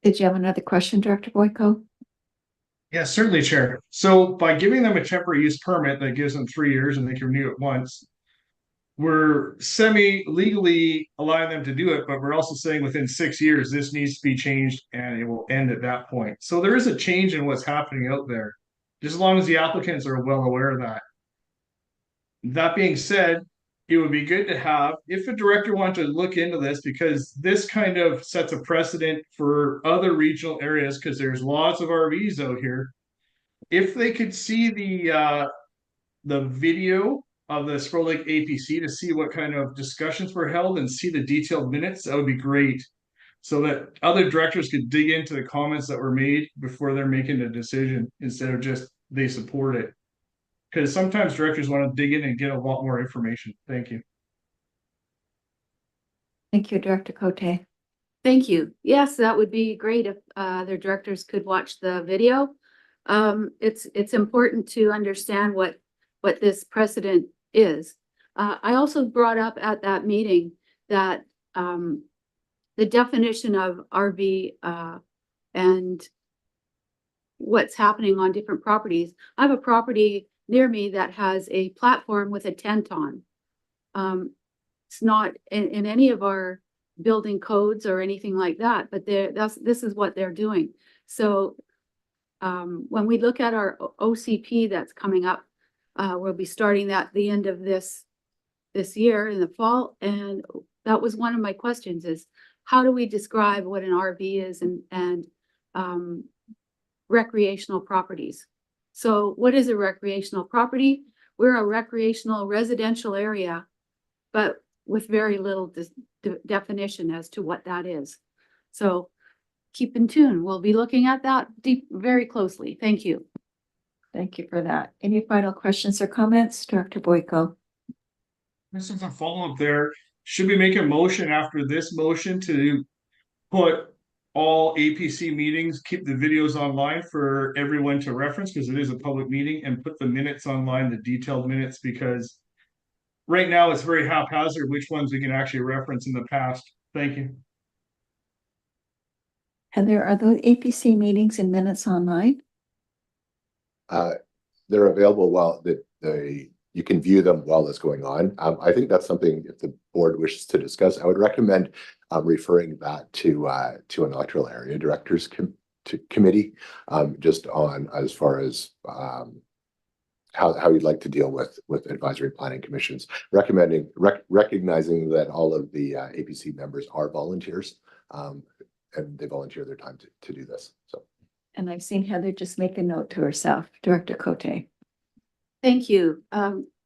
Did you have another question, Director Boyko? Yes, certainly, Chair. So by giving them a temporary use permit that gives them 3 years and they can renew it once, we're semi-legally allowing them to do it, but we're also saying within 6 years, this needs to be changed and it will end at that point. So there is a change in what's happening out there, just as long as the applicants are well aware of that. That being said, it would be good to have, if a director wanted to look into this, because this kind of sets a precedent for other regional areas, because there's lots of RVs out here. If they could see the video of the Sprout Lake APC to see what kind of discussions were held and see the detailed minutes, that would be great. So that other directors could dig into the comments that were made before they're making a decision, instead of just they support it. Because sometimes directors want to dig in and get a lot more information. Thank you. Thank you, Director Cote. Thank you. Yes, that would be great if their directors could watch the video. It's important to understand what this precedent is. I also brought up at that meeting that the definition of RV and what's happening on different properties. I have a property near me that has a platform with a tent on. It's not in any of our building codes or anything like that, but this is what they're doing. So when we look at our OCP that's coming up, we'll be starting that at the end of this year in the fall. And that was one of my questions, is how do we describe what an RV is and recreational properties? So what is a recreational property? We're a recreational residential area, but with very little definition as to what that is. So keep in tune. We'll be looking at that very closely. Thank you. Thank you for that. Any final questions or comments, Director Boyko? This is a follow-up there. Should we make a motion after this motion to put all APC meetings, keep the videos online for everyone to reference, because it is a public meeting, and put the minutes online, the detailed minutes, because right now it's very haphazard which ones we can actually reference in the past. Thank you. Heather, are those APC meetings and minutes online? They're available while you can view them while it's going on. I think that's something, if the board wishes to discuss, I would recommend referring that to an electoral area directors committee, just on as far as how you'd like to deal with advisory planning commissions, recognizing that all of the APC members are volunteers, and they volunteer their time to do this. So. And I've seen Heather just make a note to herself. Director Cote. Thank you.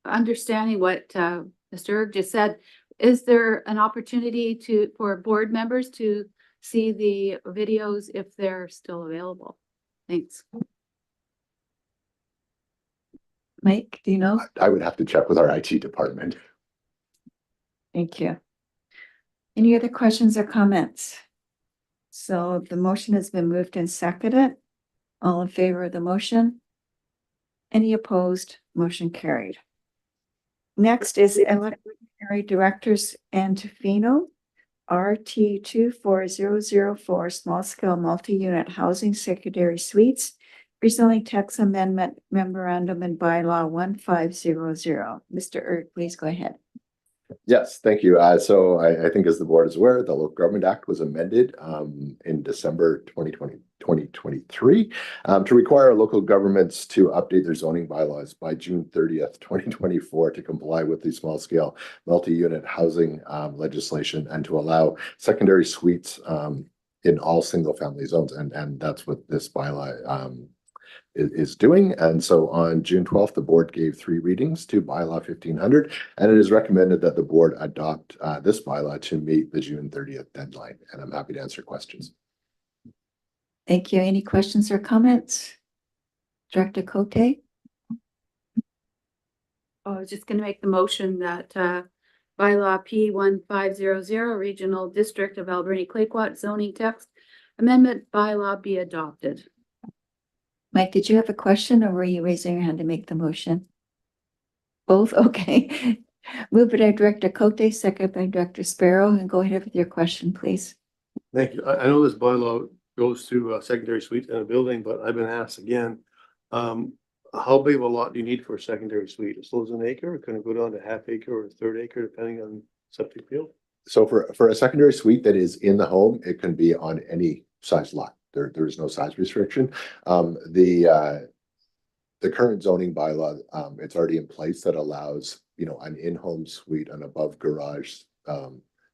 Understanding what Mr. Erg just said, is there an opportunity for board members to see the videos if they're still available? Thanks. Mike, do you know? I would have to check with our IT department. Thank you. Any other questions or comments? So the motion has been moved and seconded. All in favor of the motion? Any opposed? Motion carried. Next is electionary directors Antofino, RT 24004, small scale multi-unit housing secondary suites, rezoning text amendment memorandum and bylaw 1500. Mr. Erg, please go ahead. Yes, thank you. So I think, as the board is aware, the Local Government Act was amended in December 2023 to require local governments to update their zoning bylaws by June 30th, 2024 to comply with the small scale multi-unit housing legislation and to allow secondary suites in all single family zones. And that's what this bylaw is doing. And so on June 12th, the board gave 3 readings to bylaw 1500, and it is recommended that the board adopt this bylaw to meet the June 30th deadline. And I'm happy to answer questions. Thank you. Any questions or comments? Director Cote? I was just gonna make the motion that bylaw P1500 Regional District of Alberni Clayoquot zoning text amendment bylaw be adopted. Mike, did you have a question or were you raising your hand to make the motion? Both? Okay. Moved by Director Cote, second by Director Sparrow, and go ahead with your question, please. Thank you. I know this bylaw goes to secondary suite in a building, but I've been asked again, how big of a lot do you need for a secondary suite? As low as an acre, or can it go down to half acre or a third acre, depending on septic field? So for a secondary suite that is in the home, it can be on any size lot. There is no size restriction. The current zoning bylaw, it's already in place that allows, you know, an in-home suite, an above garage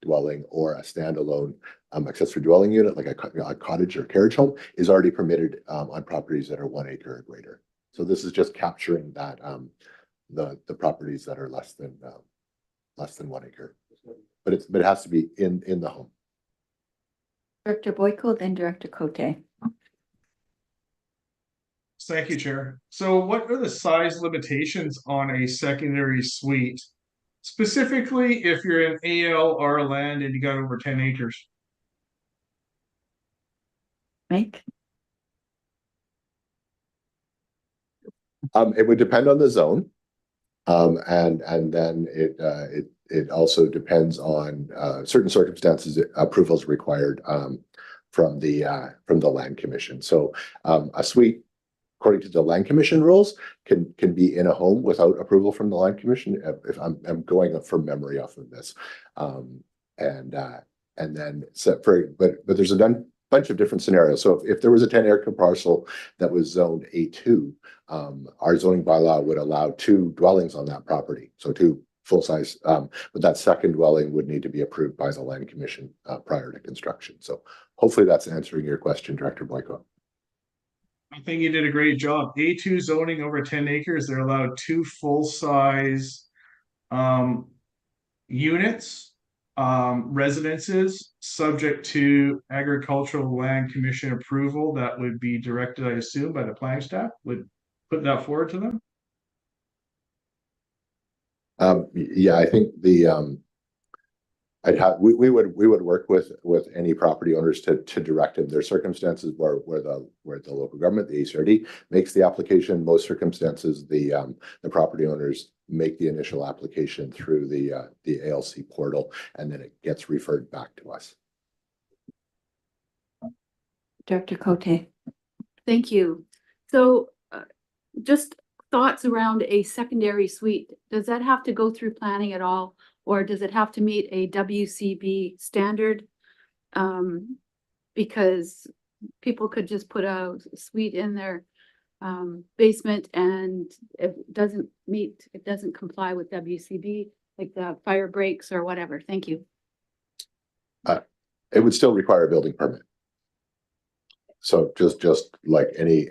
dwelling, or a standalone accessory dwelling unit, like a cottage or carriage home, is already permitted on properties that are 1 acre or greater. So this is just capturing that the properties that are less than 1 acre, but it has to be in the home. Director Boyko, then Director Cote. Thank you, Chair. So what are the size limitations on a secondary suite? Specifically, if you're in ALR land and you got over 10 acres. Mike? It would depend on the zone. And then it also depends on certain circumstances, approvals required from the land commission. So a suite, according to the land commission rules, can be in a home without approval from the land commission. If I'm going from memory off of this, and then but there's a bunch of different scenarios. So if there was a 10-acre parcel that was zoned A2, our zoning bylaw would allow 2 dwellings on that property. So 2 full-size, but that second dwelling would need to be approved by the land commission prior to construction. So hopefully that's answering your question, Director Boyko. I think you did a great job. A2 zoning over 10 acres, they're allowed 2 full-size units, residences, subject to agricultural land commission approval. That would be directed, I assume, by the planning staff. Would put that forward to them. Yeah, I think we would work with any property owners to direct them. There are circumstances where the local government, the ACRD, makes the application. Most circumstances, the property owners make the initial application through the ALC portal, and then it gets referred back to us. Director Cote. Thank you. So just thoughts around a secondary suite. Does that have to go through planning at all? Or does it have to meet a WCB standard? Because people could just put a suite in their basement and it doesn't comply with WCB, like the fire breaks or whatever. Thank you. It would still require a building permit. So just like any,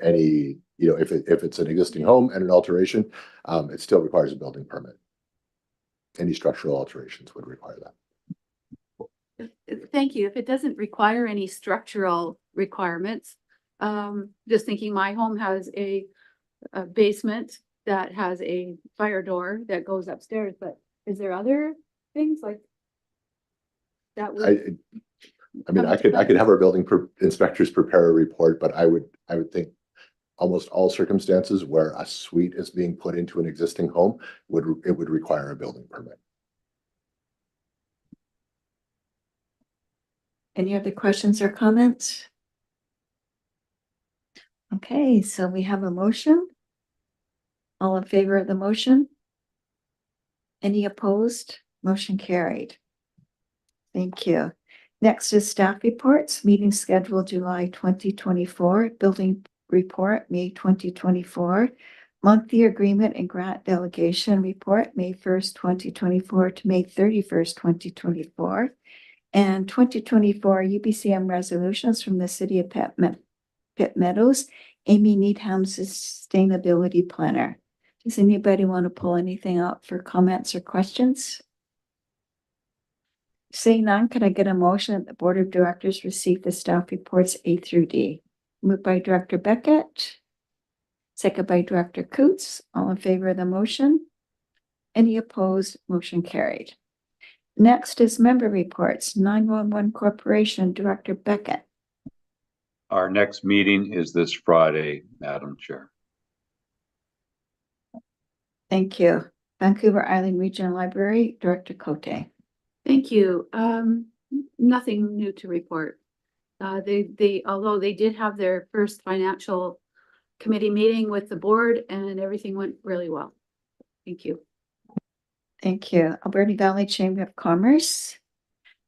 you know, if it's an existing home and an alteration, it still requires a building permit. Any structural alterations would require that. Thank you. If it doesn't require any structural requirements, just thinking my home has a basement that has a fire door that goes upstairs, but is there other things like that? I mean, I could have our building inspectors prepare a report, but I would think almost all circumstances where a suite is being put into an existing home would require a building permit. Any other questions or comments? Okay, so we have a motion. All in favor of the motion? Any opposed? Motion carried. Thank you. Next is staff reports, meeting schedule July 2024, building report May 2024, monthly agreement and grant delegation report May 1st, 2024 to May 31st, 2024, and 2024 UBCM resolutions from the City of Petman. Pitt Meadows, Amy Needham's Sustainability Planner. Does anybody want to pull anything out for comments or questions? Seeing none, could I get a motion that the Board of Directors receive the staff reports A through D? Moved by Director Beckett. Second by Director Coots. All in favor of the motion? Any opposed? Motion carried. Next is member reports. 911 Corporation, Director Beckett. Our next meeting is this Friday, Madam Chair. Thank you. Vancouver Island Regional Library, Director Cote. Thank you. Nothing new to report. Although they did have their first financial committee meeting with the board and everything went really well. Thank you. Thank you. Alberta Valley Chamber of Commerce.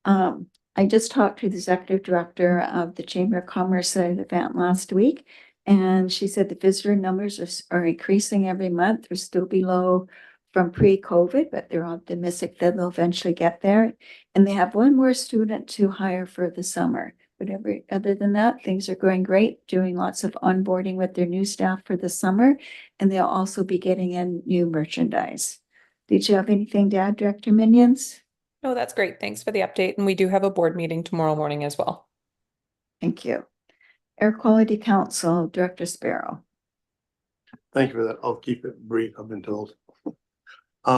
I just talked to the executive director of the Chamber of Commerce at an event last week, and she said the visitor numbers are increasing every month. They're still below from pre-COVID, but they're optimistic that they'll eventually get there. And they have one more student to hire for the summer. But other than that, things are going great, doing lots of onboarding with their new staff for the summer, and they'll also be getting in new merchandise. Did you have anything to add, Director Minions? No, that's great. Thanks for the update. And we do have a board meeting tomorrow morning as well. Thank you. Air Quality Council, Director Sparrow. Thank you for that. I'll keep it brief, I've been told. We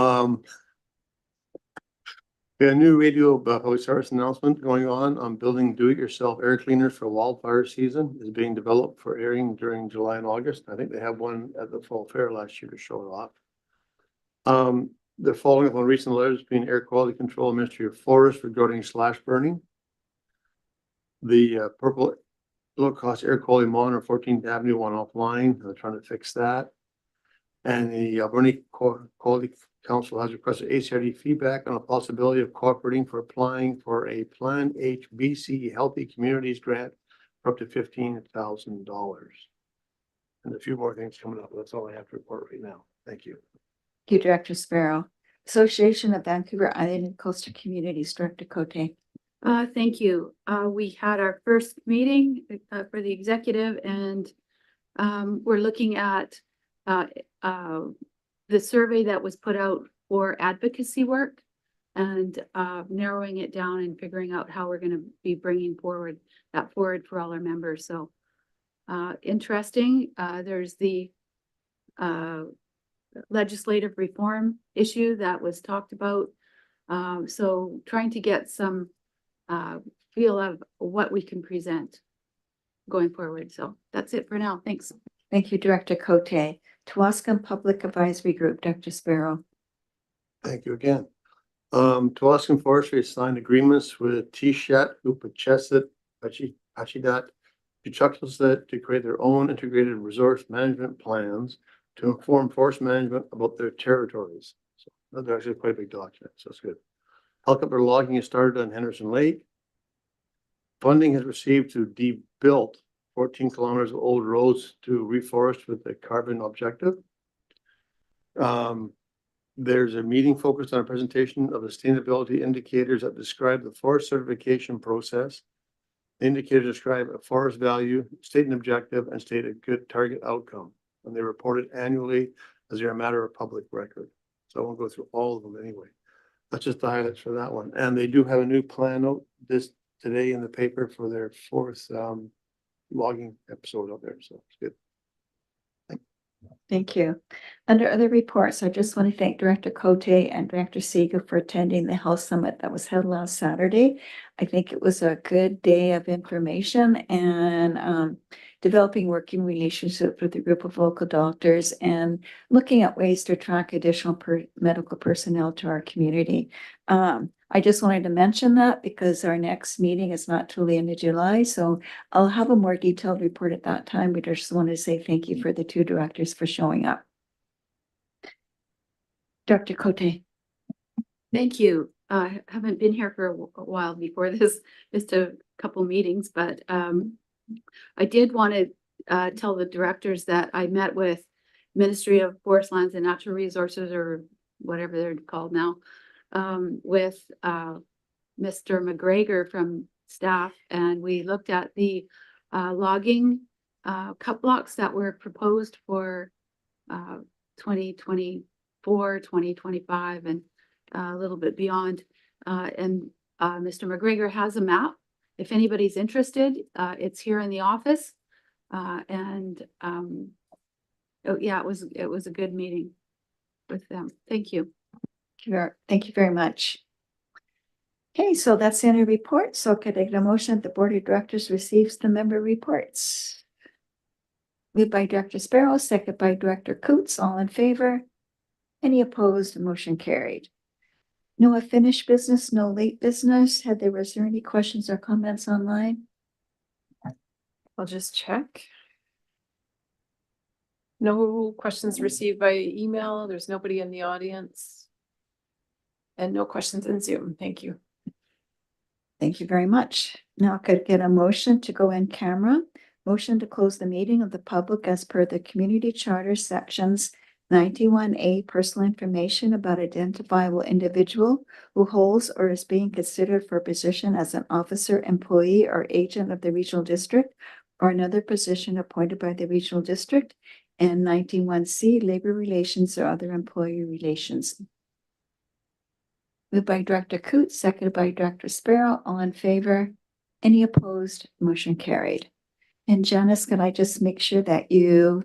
had a new radio public service announcement going on building do-it-yourself air cleaners for wildfire season is being developed for airing during July and August. I think they had one at the fall fair last year to show it off. They're following up on recent letters between Air Quality Control and Ministry of Forest regarding slash burning. The purple low-cost air quality monitor 14th Avenue went offline. They're trying to fix that. And the Alberta Quality Council has requested ACRD feedback on a possibility of cooperating for applying for a Plan HBC Healthy Communities grant for up to $15,000. And a few more things coming up. That's all I have to report right now. Thank you. Thank you, Director Sparrow. Association of Vancouver Island and Coastal Communities, Director Cote. Thank you. We had our first meeting for the executive, and we're looking at the survey that was put out for advocacy work and narrowing it down and figuring out how we're going to be bringing forward for all our members. So interesting. There's the legislative reform issue that was talked about. So trying to get some feel of what we can present going forward. So that's it for now. Thanks. Thank you, Director Cote. Tawaskam Public Advisory Group, Dr. Sparrow. Thank you again. Tawaskam Forestry has signed agreements with T-Shet, Upachesit, Pachidat, Chuckleset to create their own integrated resource management plans to inform forest management about their territories. So that's actually quite a big document, so it's good. Helicopter logging has started on Henderson Lake. Funding has received to debuild 14 kilometers of old roads to reforest with a carbon objective. There's a meeting focused on a presentation of the sustainability indicators that describe the forest certification process. The indicators describe a forest value, state an objective, and state a good target outcome. And they're reported annually as they're a matter of public record. So I won't go through all of them anyway. That's just the highlights for that one. And they do have a new plan out today in the paper for their fourth logging episode out there. So it's good. Thank you. Under other reports, I just want to thank Director Cote and Director Seeger for attending the health summit that was held last Saturday. I think it was a good day of information and developing working relationships with a group of local doctors and looking at ways to attract additional medical personnel to our community. I just wanted to mention that because our next meeting is not till the end of July, so I'll have a more detailed report at that time. We just want to say thank you for the two directors for showing up. Dr. Cote. Thank you. I haven't been here for a while before this, just a couple meetings, but I did want to tell the directors that I met with Ministry of Forest Lands and Natural Resources, or whatever they're called now, with Mr. McGregor from staff, and we looked at the logging cut blocks that were proposed for 2024, 2025, and a little bit beyond. And Mr. McGregor has a map. If anybody's interested, it's here in the office. Oh, yeah, it was a good meeting with them. Thank you. Thank you very much. Okay, so that's in a report. So could I get a motion that the Board of Directors receives the member reports? Moved by Director Sparrow, second by Director Coots. All in favor? Any opposed? Motion carried. No unfinished business, no late business. Was there any questions or comments online? I'll just check. No questions received by email. There's nobody in the audience. And no questions in Zoom. Thank you. Thank you very much. Now could I get a motion to go in camera. Motion to close the meeting of the public as per the community charter sections 91A, personal information about identifiable individual who holds or is being considered for a position as an officer, employee, or agent of the regional district or another position appointed by the regional district, and 91C, labor relations or other employee relations. Moved by Director Coots, seconded by Director Sparrow. All in favor? Any opposed? Motion carried. And Janice, can I just make sure that you